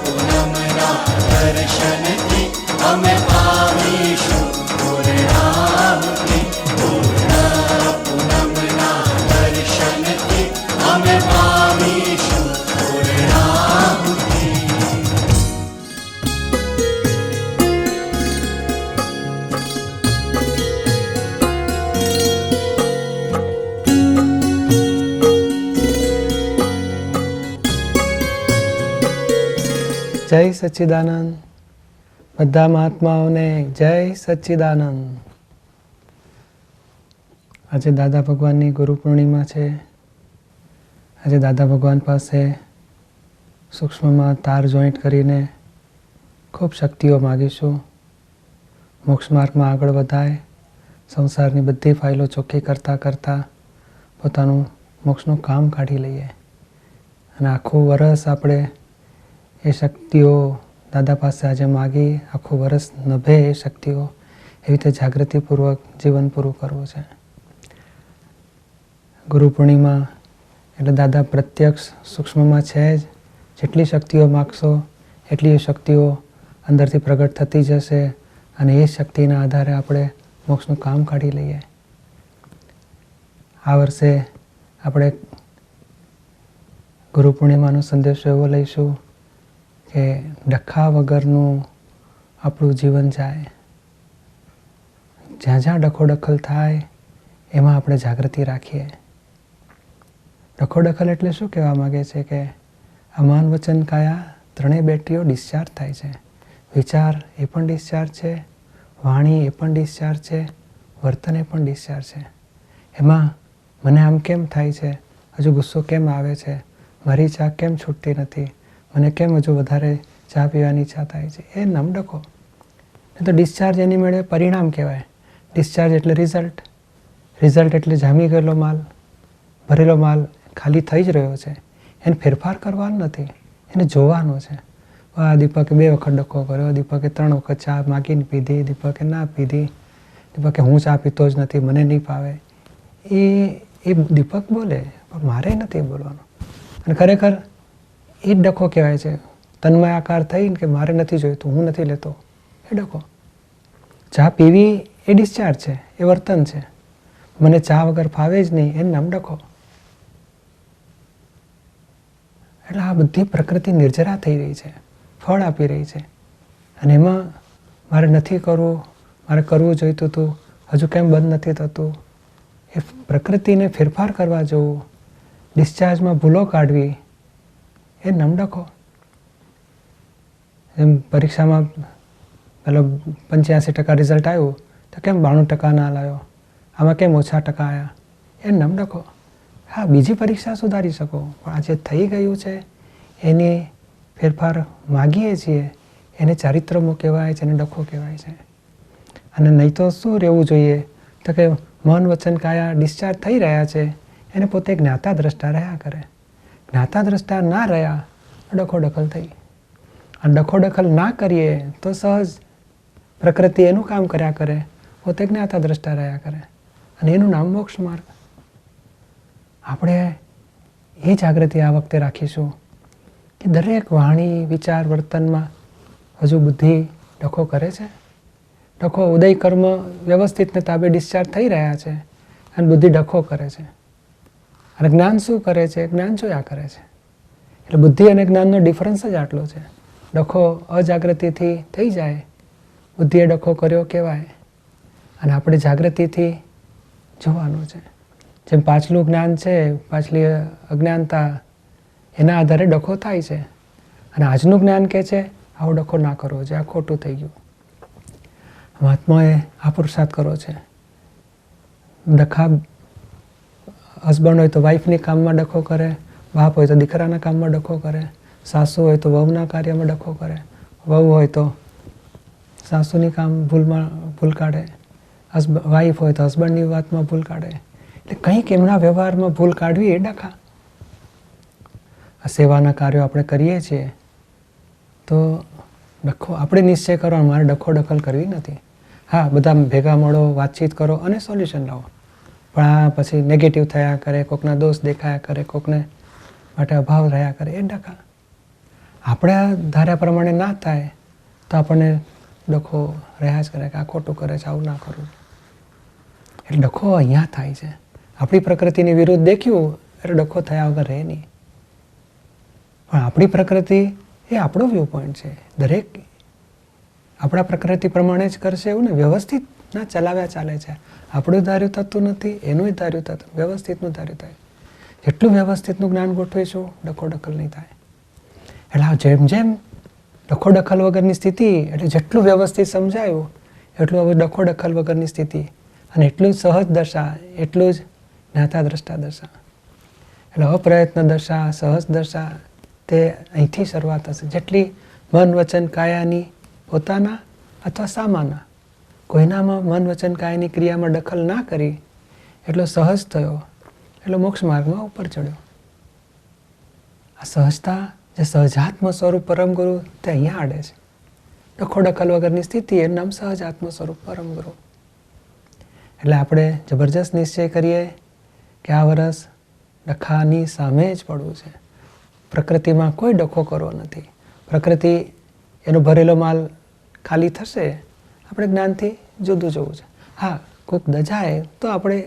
પૂનમના દર્શનથી અમે પામીશું પૂર્ણાહુતિ. પૂનમના દર્શનથી અમે પામીશું પૂર્ણાહુતિ. જય સચ્ચિદાનંદ. બધા મહાત્માઓને જય સચ્ચિદાનંદ. આજે દાદા ભગવાનની ગુરુ પૂર્ણિમા છે. આજે દાદા ભગવાન પાસે સૂક્ષ્મમાં તાર જોઈન્ટ કરીને ખૂબ શક્તિઓ માગીશું. મોક્ષ માર્ગમાં આગળ વધાય, સંસારની બધી ફાઇલો ચોખ્ખી કરતાં કરતાં પોતાનું મોક્ષનું કામ કાઢી લઈએ. અને આખું વરસ આપણે એ શક્તિઓ દાદા પાસે આજે માગી, આખું વરસ નભે એ શક્તિઓ, એવી રીતે જાગૃતિપૂર્વક જીવન પૂરું કરવું છે. ગુરુ પૂર્ણિમા એટલે દાદા પ્રત્યક્ષ સૂક્ષ્મમાં છે જ. જેટલી શક્તિઓ માગશો એટલી શક્તિઓ અંદરથી પ્રગટ થતી જશે અને એ શક્તિના આધારે આપણે મોક્ષનું કામ કાઢી લઈએ. આ વર્ષે આપણે ગુરુ પૂર્ણિમાનો સંદેશો એવો લઈશું કે ડખા વગરનું આપણું જીવન જાય. જ્યાં જ્યાં ડખોડખલ થાય એમાં આપણે જાગૃતિ રાખીએ. ડખોડખલ એટલે શું કહેવા માગે છે કે આ મન વચન કાયા ત્રણેય બેટરીઓ ડિસ્ચાર્જ થાય છે. વિચાર એ પણ ડિસ્ચાર્જ છે, વાણી એ પણ ડિસ્ચાર્જ છે, વર્તન એ પણ ડિસ્ચાર્જ છે. એમાં મને આમ કેમ થાય છે, હજુ ગુસ્સો કેમ આવે છે, મારી ચા કેમ છૂટતી નથી, મને કેમ હજુ વધારે ચા પીવાની ઈચ્છા થાય છે, એ નમ ડખો. એ તો ડિસ્ચાર્જ એની મેળે પરિણામ કહેવાય. ડિસ્ચાર્જ એટલે રિઝલ્ટ. રિઝલ્ટ એટલે જામી ગયેલો માલ, ભરેલો માલ ખાલી થઈ જ રહ્યો છે. એને ફેરફાર કરવાનો નથી, એને જોવાનો છે. આ દીપકે 2 વખત ડખો કર્યો, દીપકે 3 વખત ચા માગીને પીધી, દીપકે ના પીધી, દીપકે હું ચા પીતો જ નથી, મને નહીં ભાવે. એ દીપક બોલે, પણ મારે નથી બોલવાનું. અને ખરેખર એ જ ડખો કહેવાય છે. તન્મય આકાર થઈને કે મારે નથી જોઈતું, હું નથી લેતો, એ ડખો. ચા પીવી એ ડિસ્ચાર્જ છે, એ વર્તન છે. મને ચા વગર ફાવે જ નહીં, એનું નામ ડખો. એટલે આ બધી પ્રકૃતિ નિર્જરા થઈ રહી છે, ફળ આપી રહી છે. અને એમાં મારે નથી કરવું, મારે કરવું જોઈતું હતું, હજુ કેમ બંધ નથી થતું. એ પ્રકૃતિને ફેરફાર કરવા જવું, ડિસ્ચાર્જમાં ભૂલો કાઢવી, એ નામ ડખો. એમ પરીક્ષામાં પેલો 85% રિઝલ્ટ આવ્યું તો કેમ 92% ના લાવ્યો, આમાં કેમ ઓછા ટકા આવ્યા, એ નામ ડખો. હા, બીજી પરીક્ષા સુધારી શકો, પણ આ જે થઈ ગયું છે એની ફેરફાર માગીએ છીએ એને ચારિત્રમો કહેવાય છે, એને ડખો કહેવાય છે. અને નહીં તો શું રહેવું જોઈએ, તો કે મન વચન કાયા ડિસ્ચાર્જ થઈ રહ્યા છે, એને પોતે જ્ઞાતા દ્રષ્ટા રહ્યા કરે. જ્ઞાતા દ્રષ્ટા ના રહ્યા, ડખો દખલ થઈ. અને ડખો દખલ ના કરીએ તો સહજ પ્રકૃતિ એનું કામ કર્યા કરે, પોતે જ્ઞાતા દ્રષ્ટા રહ્યા કરે. અને એનું નામ મોક્ષ માર્ગ. આપણે એ જાગૃતિ આ વખતે રાખીશું કે દરેક વાણી, વિચાર, વર્તનમાં હજુ બુદ્ધિ ડખો કરે છે. ડખો ઉદય કર્મ વ્યવસ્થિતને તાબે ડિસ્ચાર્જ થઈ રહ્યા છે અને બુદ્ધિ ડખો કરે છે. અને જ્ઞાન શું કરે છે? જ્ઞાન જોયા કરે છે. એટલે બુદ્ધિ અને જ્ઞાનનો ડિફરન્સ જ આટલો છે. ડખો અજાગૃતિથી થઈ જાય, બુદ્ધિએ ડખો કર્યો કહેવાય. અને આપણે જાગૃતિથી જોવાનું છે. જેમ પાછલું જ્ઞાન છે, પાછલી અજ્ઞાનતા, એના આધારે ડખો થાય છે. અને આજનું જ્ઞાન કહે છે આવો ડખો ના કરવો છે, આ ખોટું થઈ ગયું. મહાત્માએ આ પુરુષાર્થ કરવો છે. ડખા હસબન્ડ હોય તો વાઈફની કામમાં ડખો કરે, બાપ હોય તો દીકરાના કામમાં ડખો કરે, સાસુ હોય તો વહુના કાર્યમાં ડખો કરે, વહુ હોય તો સાસુની કામ ભૂલ કાઢે, વાઈફ હોય તો હસબન્ડની વાતમાં ભૂલ કાઢે. એટલે કંઈક એમના વ્યવહારમાં ભૂલ કાઢવી એ ડખા. આ સેવાના કાર્યો આપણે કરીએ છીએ તો ડખો આપણે નિશ્ચય કરવાનો, મારે ડખો દખલ કરવી નથી. હા, બધા ભેગા મળો, વાતચીત કરો અને સોલ્યુશન લાવો. પણ આ પછી નેગેટિવ થયા કરે, કોકના દોષ દેખાયા કરે, કોકને માટે અભાવ રહ્યા કરે, એ ડખા. આપણે ધાર્યા પ્રમાણે ના થાય તો આપણને ડખો રહ્યા જ કરે કે આ ખોટું કરે છે, આવું ના કરવું. એટલે ડખો અહીંયા થાય છે. આપણી પ્રકૃતિની વિરુદ્ધ દેખ્યું એટલે ડખો થયા વગર રહે નહીં. પણ આપણી પ્રકૃતિ એ આપણો વ્યૂ પોઈન્ટ છે. દરેક આપણા પ્રકૃતિ પ્રમાણે જ કરશે એવું ને, વ્યવસ્થિત ના ચલાવ્યા ચાલે છે. આપણું ધાર્યું થતું નથી, એનું ધાર્યું થતું, વ્યવસ્થિતનું ધાર્યું થાય. જેટલું વ્યવસ્થિતનું જ્ઞાન ગોઠવીશું, ડખો દખલ નહીં થાય. એટલે જેમ જેમ ડખો દખલ વગરની સ્થિતિ, એટલે જેટલું વ્યવસ્થિત સમજાયું એટલું હવે ડખો દખલ વગરની સ્થિતિ, અને એટલું જ સહજ દશા, એટલું જ જ્ઞાતા દ્રષ્ટા દશા. એટલે અપ્રયત્ન દશા, સહજ દશા, તે અહીંથી શરૂઆત થશે. જેટલી મન વચન કાયાની પોતાના અથવા સામાના, કોઈનામાં મન વચન કાયાની ક્રિયામાં દખલ ના કરી એટલો સહજ થયો, એટલો મોક્ષ માર્ગમાં ઉપર ચડ્યો. આ સહજતા, જે સહજાત્મ સ્વરૂપ પરમ ગુરુ, તે અહીંયા આડે છે. ડખો ડખલ વગરની સ્થિતિ, એનું નામ સહજ આત્મ સ્વરૂપ પરમ ગુરુ. એટલે આપણે જબરજસ્ત નિશ્ચય કરીએ કે આ વર્ષ ડખાની સામે જ પડવું છે. પ્રકૃતિમાં કોઈ ડખો કરવો નથી. પ્રકૃતિ એનો ભરેલો માલ ખાલી થશે, આપણે જ્ઞાનથી જુદું જોવું છે. હા, કોઈક દજાય તો આપણે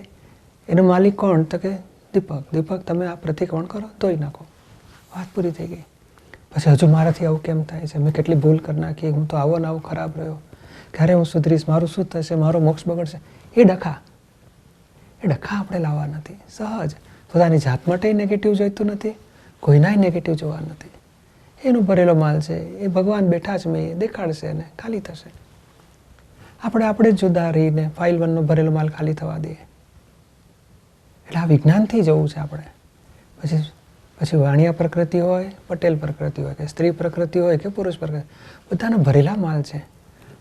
એનો માલિક કોણ? તો કે દીપક તમે આ પ્રતિક્રમણ કરો, ધોઈ નાખો, વાત પૂરી થઈ ગઈ. પછી હજુ મારાથી આવું કેમ થાય છે, મેં કેટલી ભૂલ કરી નાખી, હું તો આવો ને આવો ખરાબ રહ્યો, ક્યારે હું સુધરીશ, મારું શું થશે, મારો મોક્ષ બગડશે. એ ડખા આપણે લાવવા નથી. સહજ પોતાની જાત માટે નેગેટિવ જોઈતું નથી, કોઈના નેગેટિવ જોવા નથી. એનો ભરેલો માલ છે, એ ભગવાન બેઠા જ મેં દેખાડશે અને ખાલી થશે. આપણે જ જુદા રહીને ફાઇલ 1નો ભરેલો માલ ખાલી થવા દઈએ. એટલે આ વિજ્ઞાનથી જવું છે આપણે. પછી વાણિયા પ્રકૃતિ હોય, પટેલ પ્રકૃતિ હોય, કે સ્ત્રી પ્રકૃતિ હોય કે પુરુષ પ્રકૃતિ, બધાના ભરેલા માલ છે.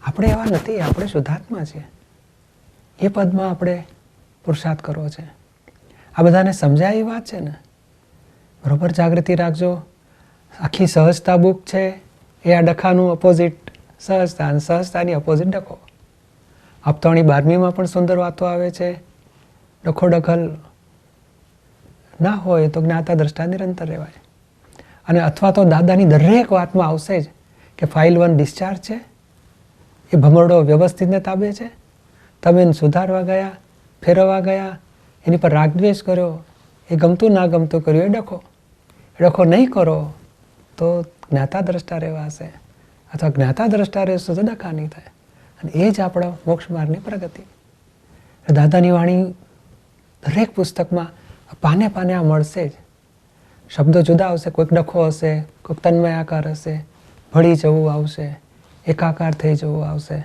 આપણે એવા નથી, આપણે શુદ્ધાત્મા છીએ. એ પદમાં આપણે પુરુષાર્થ કરવો છે. આ બધાને સમજાય એ વાત છે ને. બરોબર જાગૃતિ રાખજો. આખી સહજતા બુક છે એ આ ડખાનું અપોઝિટ સહજતા, અને સહજતાની અપોઝિટ ડખો. હપ્તાની 12મીમાં પણ સુંદર વાતો આવે છે. ડખો ડખલ ના હોય તો જ્ઞાતા દ્રષ્ટા નિરંતર રહેવાય. અને અથવા તો દાદાની દરેક વાતમાં આવશે જ કે ફાઇલ 1 ડિસ્ચાર્જ છે, એ ભમરડો વ્યવસ્થિતને તાબે છે, તમે એને સુધારવા ગયા, ફેરવવા ગયા, એની પર રાગદ્વેષ કર્યો, એ ગમતું ના ગમતું કર્યું, એ ડખો નહીં કરો તો જ્ઞાતા દ્રષ્ટા રહેવાશે, અથવા જ્ઞાતા દ્રષ્ટા રહેશો તો ડખા નહીં થાય. અને એ જ આપણા મોક્ષ માર્ગની પ્રગતિ. દાદાની વાણી દરેક પુસ્તકમાં પાને પાને આ મળશે જ. શબ્દો જુદા આવશે, કોઈક ડખો હશે, કોઈક તન્મયાકાર હશે, ભળી જવું આવશે, એકાકાર થઈ જવું આવશે.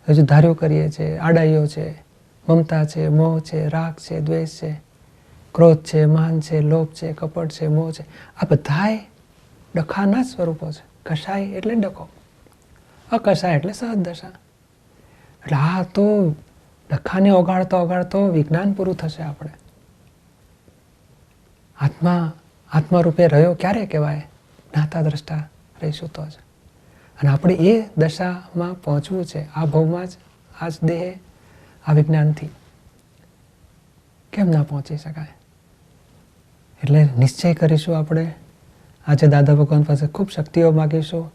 હજુ ધાર્યું કરીએ છીએ, આડાઈઓ છે, મમતા છે, મોહ છે, રાગ છે, દ્વેષ છે, ક્રોધ છે, માન છે, લોભ છે, કપટ છે, મોહ છે, આ બધાય ડખાના જ સ્વરૂપો છે. કશાય એટલે ડખો, અકશાય એટલે સહજ દશા. એટલે આ તો ડખાને ઓગાળતો વિજ્ઞાન પૂરું થશે. આપણે આત્મા રૂપે રહ્યો ક્યારે કહેવાય? જ્ઞાતા દ્રષ્ટા રહીશું તો જ. અને આપણે એ દશામાં પહોંચવું છે, આ ભવમાં જ, આ જ દેહે, આ વિજ્ઞાનથી. કેમ ના પહોંચી શકાય? એટલે નિશ્ચય કરીશું આપણે. આજે દાદા ભગવાન પાસે ખૂબ શક્તિઓ માગીશું.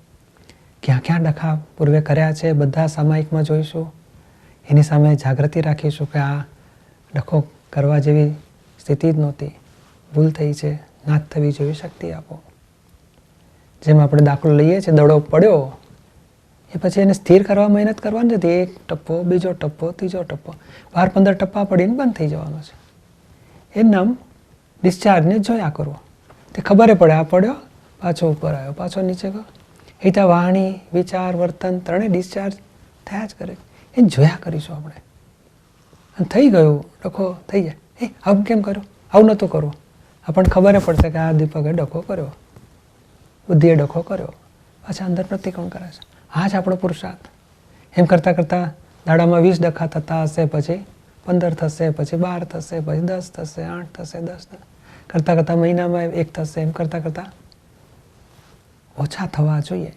ક્યાં ક્યાં ડખા પૂર્વે કર્યા છે બધા સામાયિકમાં જોઈશું. એની સામે જાગૃતિ રાખીશું કે આ ડખો કરવા જેવી સ્થિતિ જ નહોતી, ભૂલ થઈ છે, નાશ થવી જોઈએ, શક્તિ આપો. જેમ આપણે દાખલો લઈએ છીએ, દડો પડ્યો એ પછી એને સ્થિર કરવા મહેનત કરવાની નથી. એક ટપ્પો, બીજો ટપ્પો, ત્રીજો ટપ્પો, 12-15 ટપ્પા પડીને બંધ થઈ જવાનો છે. એનું નામ ડિસ્ચાર્જને જોયા કરવો. તે ખબર પડે આ પડ્યો, પાછો ઉપર આવ્યો, પાછો નીચે ગયો. એ ત્યાં વાણી, વિચાર, વર્તન ત્રણેય ડિસ્ચાર્જ થયા જ કરે. એ જોયા કરીશું આપણે. અને થઈ ગયું, ડખો થઈ જાય. આવું કેમ કર્યું, આવું નહોતું કરવું. આપણને ખબર પડશે કે આ દીપકે ડખો કર્યો, બુદ્ધિએ ડખો કર્યો, પાછા અંદર પ્રતિક્રમણ કરે છે. આ જ આપણો પુરુષાર્થ. એમ કરતાં કરતાં દાડામાં 20 ડખા થતા હશે, પછી 15 થશે, પછી 12 થશે, પછી 10 થશે, 8 થશે, 10 થશે, કરતાં કરતાં મહિનામાં 1 થશે. એમ કરતાં કરતાં ઓછા થવા જોઈએ.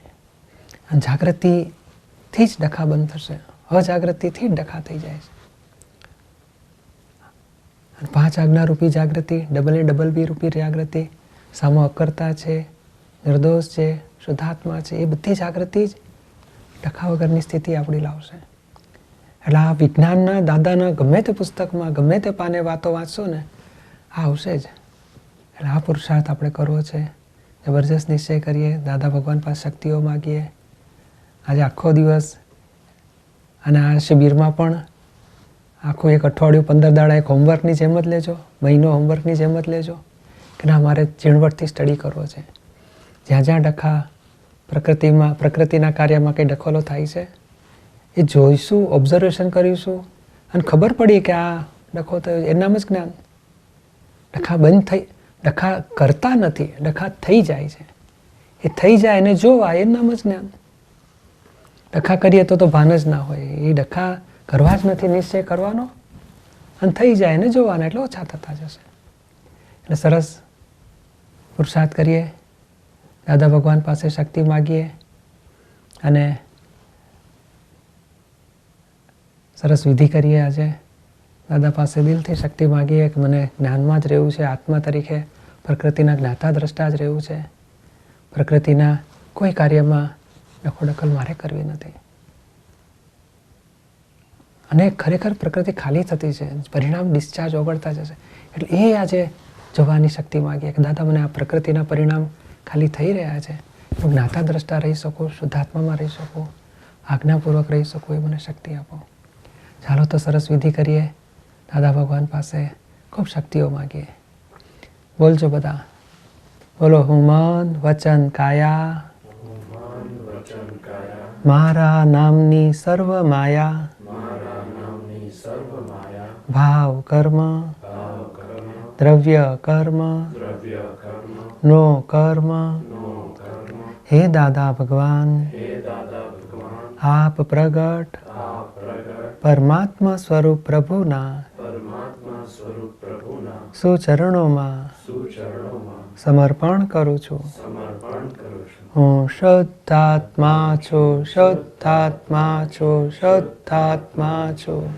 અને જાગૃતિથી જ ડખા બંધ થશે, અજાગૃતિથી જ ડખા થઈ જાય છે. અને 5 આજ્ઞારૂપી જાગૃતિ, ડબલ બી રૂપી જાગૃતિ, સામો અકર્તા છે, નિર્દોષ છે, શુદ્ધાત્મા છે, એ બધી જાગૃતિ જ ડખા વગરની સ્થિતિ આપણી લાવશે. એટલે આ વિજ્ઞાનના દાદાના ગમે તે પુસ્તકમાં, ગમે તે પાને વાતો વાંચશો ને, આ આવશે જ. એટલે આ પુરુષાર્થ આપણે કરવો છે. જબરજસ્ત નિશ્ચય કરીએ, દાદા ભગવાન પાસે શક્તિઓ માગીએ. આજે આખો દિવસ અને આ શિબિરમાં પણ આખું એક અઠવાડિયું 15 દાડા એક હોમવર્કની જેમ જ લેજો, મહિનો હોમવર્કની જેમ જ લેજો કે ના મારે ઝીણવટથી સ્ટડી કરવો છે. જ્યાં જ્યાં ડખા પ્રકૃતિના કાર્યમાં કંઈ ડખોલો થાય છે એ જોઈશું, ઓબ્ઝર્વેશન કરીશું, અને ખબર પડી કે આ ડખો થયો, એનામ જ જ્ઞાન. ડખા કરતા નથી, ડખા થઈ જાય છે. એ થઈ જાય એને જોવા, એનામ જ જ્ઞાન. ડખા કરીએ તો ભાન જ ના હોય. એ ડખા કરવા જ નથી, નિશ્ચય કરવાનો, અને થઈ જાય એને જોવાના, એટલે ઓછા થતા જશે. એટલે સરસ પુરુષાર્થ કરીએ, દાદા ભગવાન પાસે શક્તિ માગીએ, અને સરસ વિધિ કરીએ આજે. દાદા પાસે દિલથી શક્તિ માગીએ કે મને જ્ઞાનમાં જ રહેવું છે, આત્મા તરીકે પ્રકૃતિના જ્ઞાતા દ્રષ્ટા જ રહેવું છે. પ્રકૃતિના કોઈ કાર્યમાં દખોદખલ મારે કરવી નથી. અને ખરેખર પ્રકૃતિ ખાલી થતી છે, પરિણામ ડિસ્ચાર્જ ઓગળતા જશે. એટલે એ આજે જોવાની શક્તિ માગીએ કે દાદા મને આ પ્રકૃતિના પરિણામ ખાલી થઈ રહ્યા છે, હું જ્ઞાતા દ્રષ્ટા રહી શકું, શુદ્ધાત્મામાં રહી શકું, આજ્ઞાપૂર્વક રહી શકું, એ મને શક્તિ આપો. ચાલો તો સરસ વિધિ કરીએ, દાદા ભગવાન પાસે ખૂબ શક્તિઓ માગીએ. બોલજો બધા, બોલો. હું મન વચન કાયા મારા નામની સર્વ માયા ભાવ કર્મ દ્રવ્ય કર્મ નો કર્મ હે દાદા ભગવાન આપ પ્રગટ પરમાત્મા સ્વરૂપ પ્રભુના સુચરણોમાં સમર્પણ કરું છું. હું શુદ્ધાત્મા છું, શુદ્ધાત્મા છું, શુદ્ધાત્મા છું.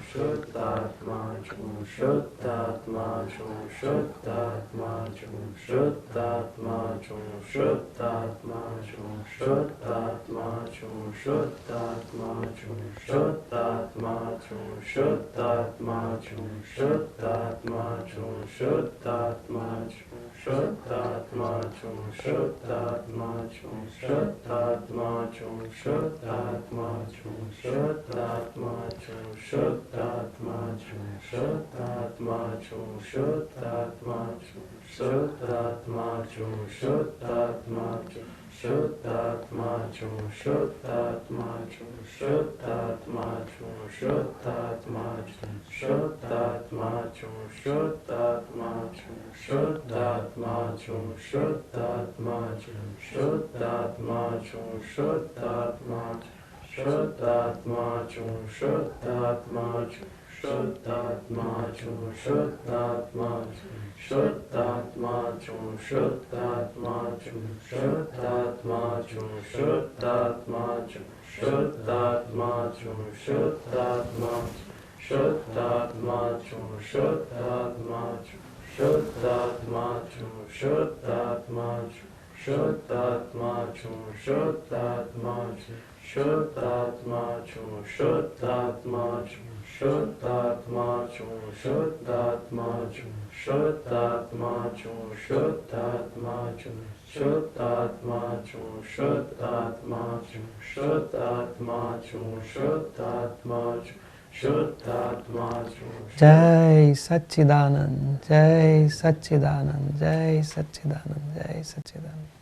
જય સચ્ચિદાનંદ, જય સચ્ચિદાનંદ, જય સચ્ચિદાનંદ, જય સચ્ચિદાનંદ.